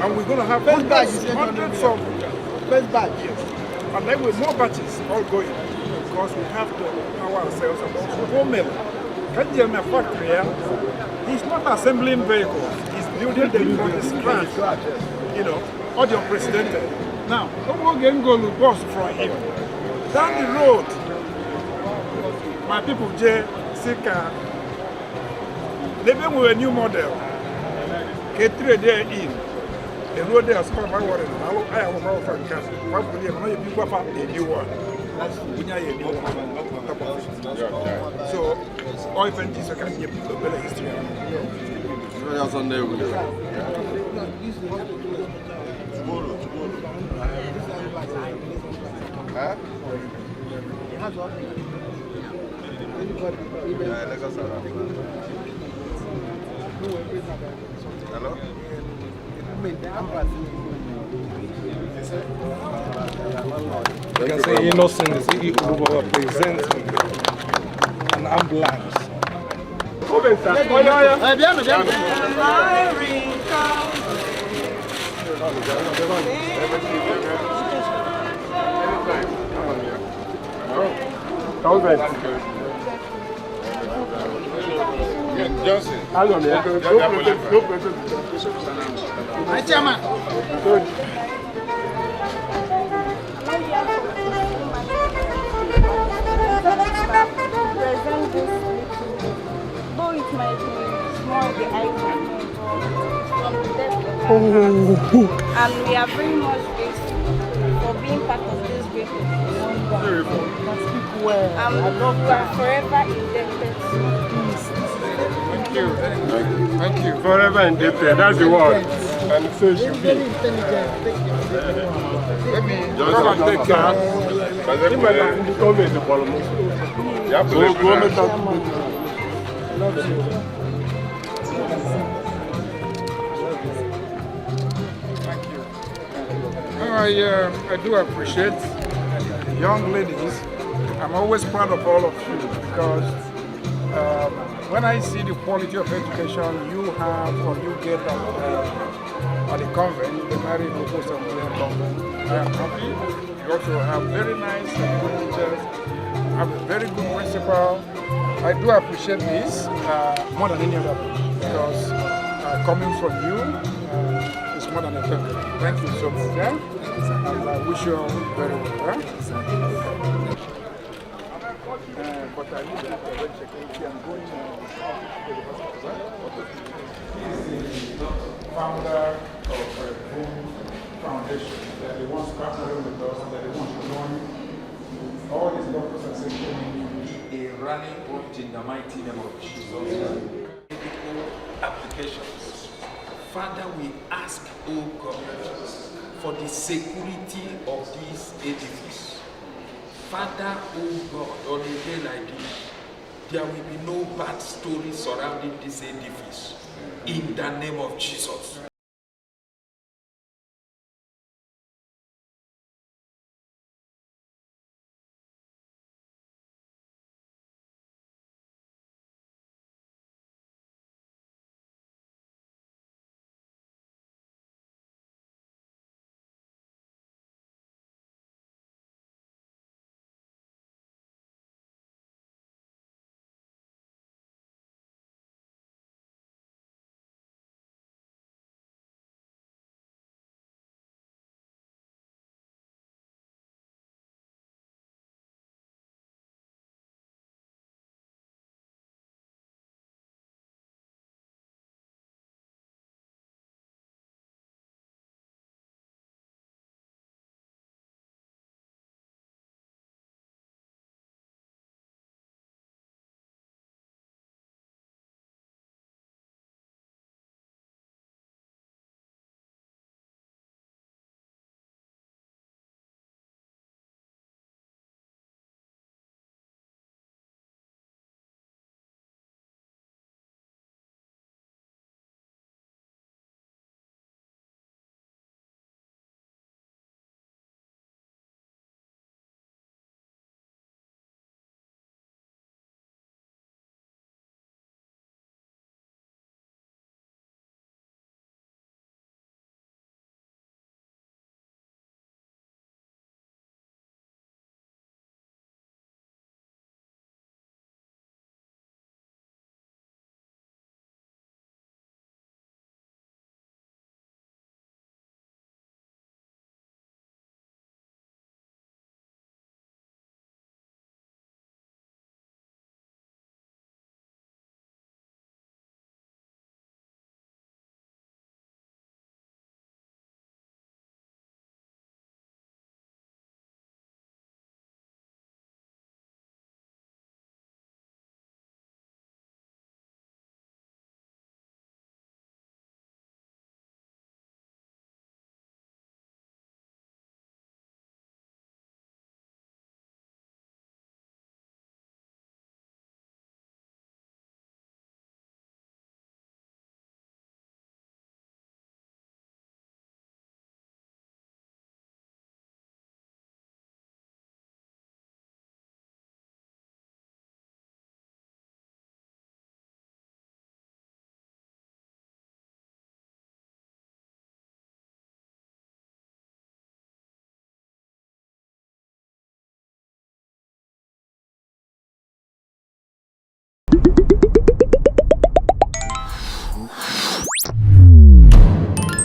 And we're going to have hundreds of first batch. Yes. And then with more batches all going, because we have to power ourselves and also home mill. Kanjema factory here, he's not assembling vehicles, he's building them from scratch. You know, all the unprecedented. Now, don't go to boss from him. Down the road, my people, Sika, living with a new model. K3 there in. The road there is called my water. I have a power for gas. Probably, I'm not a new one. So, all events are going to give people a better history. Hello? You can say innocent is representing an ambulance. Johnson. Hang on, yeah. Hi, Chairman. Good. Though it might be small, the item from the depth of Oh. and we are very much grateful for being part of this group. I'm forever indebted to Thank you. Thank you. Forever indebted. That's the word. And so it should be. Very intelligent. Let me Just take care. You might have to come in the bottom. You have to go make up. I do appreciate young ladies. I'm always proud of all of you because when I see the quality of education you have or you get at the convent, the Mary Okwuosa convent, I am happy. You also have very nice good teachers, have a very good principal. I do appreciate this more than any other because coming from you is more than a favor. Thank you so much. Yeah? And I wish you all very well. Yeah? But I need to have a security and going to the hospital. He's the founder of Boom Foundation. They're the ones partnering with us, and they're the ones running all these doctors and security. A running point in the mighty name of Jesus. Applications. Father, we ask, oh God, for the security of this edifice. Father, oh God, on a day like this, there will be no bad stories surrounding this edifice. In the name of Jesus.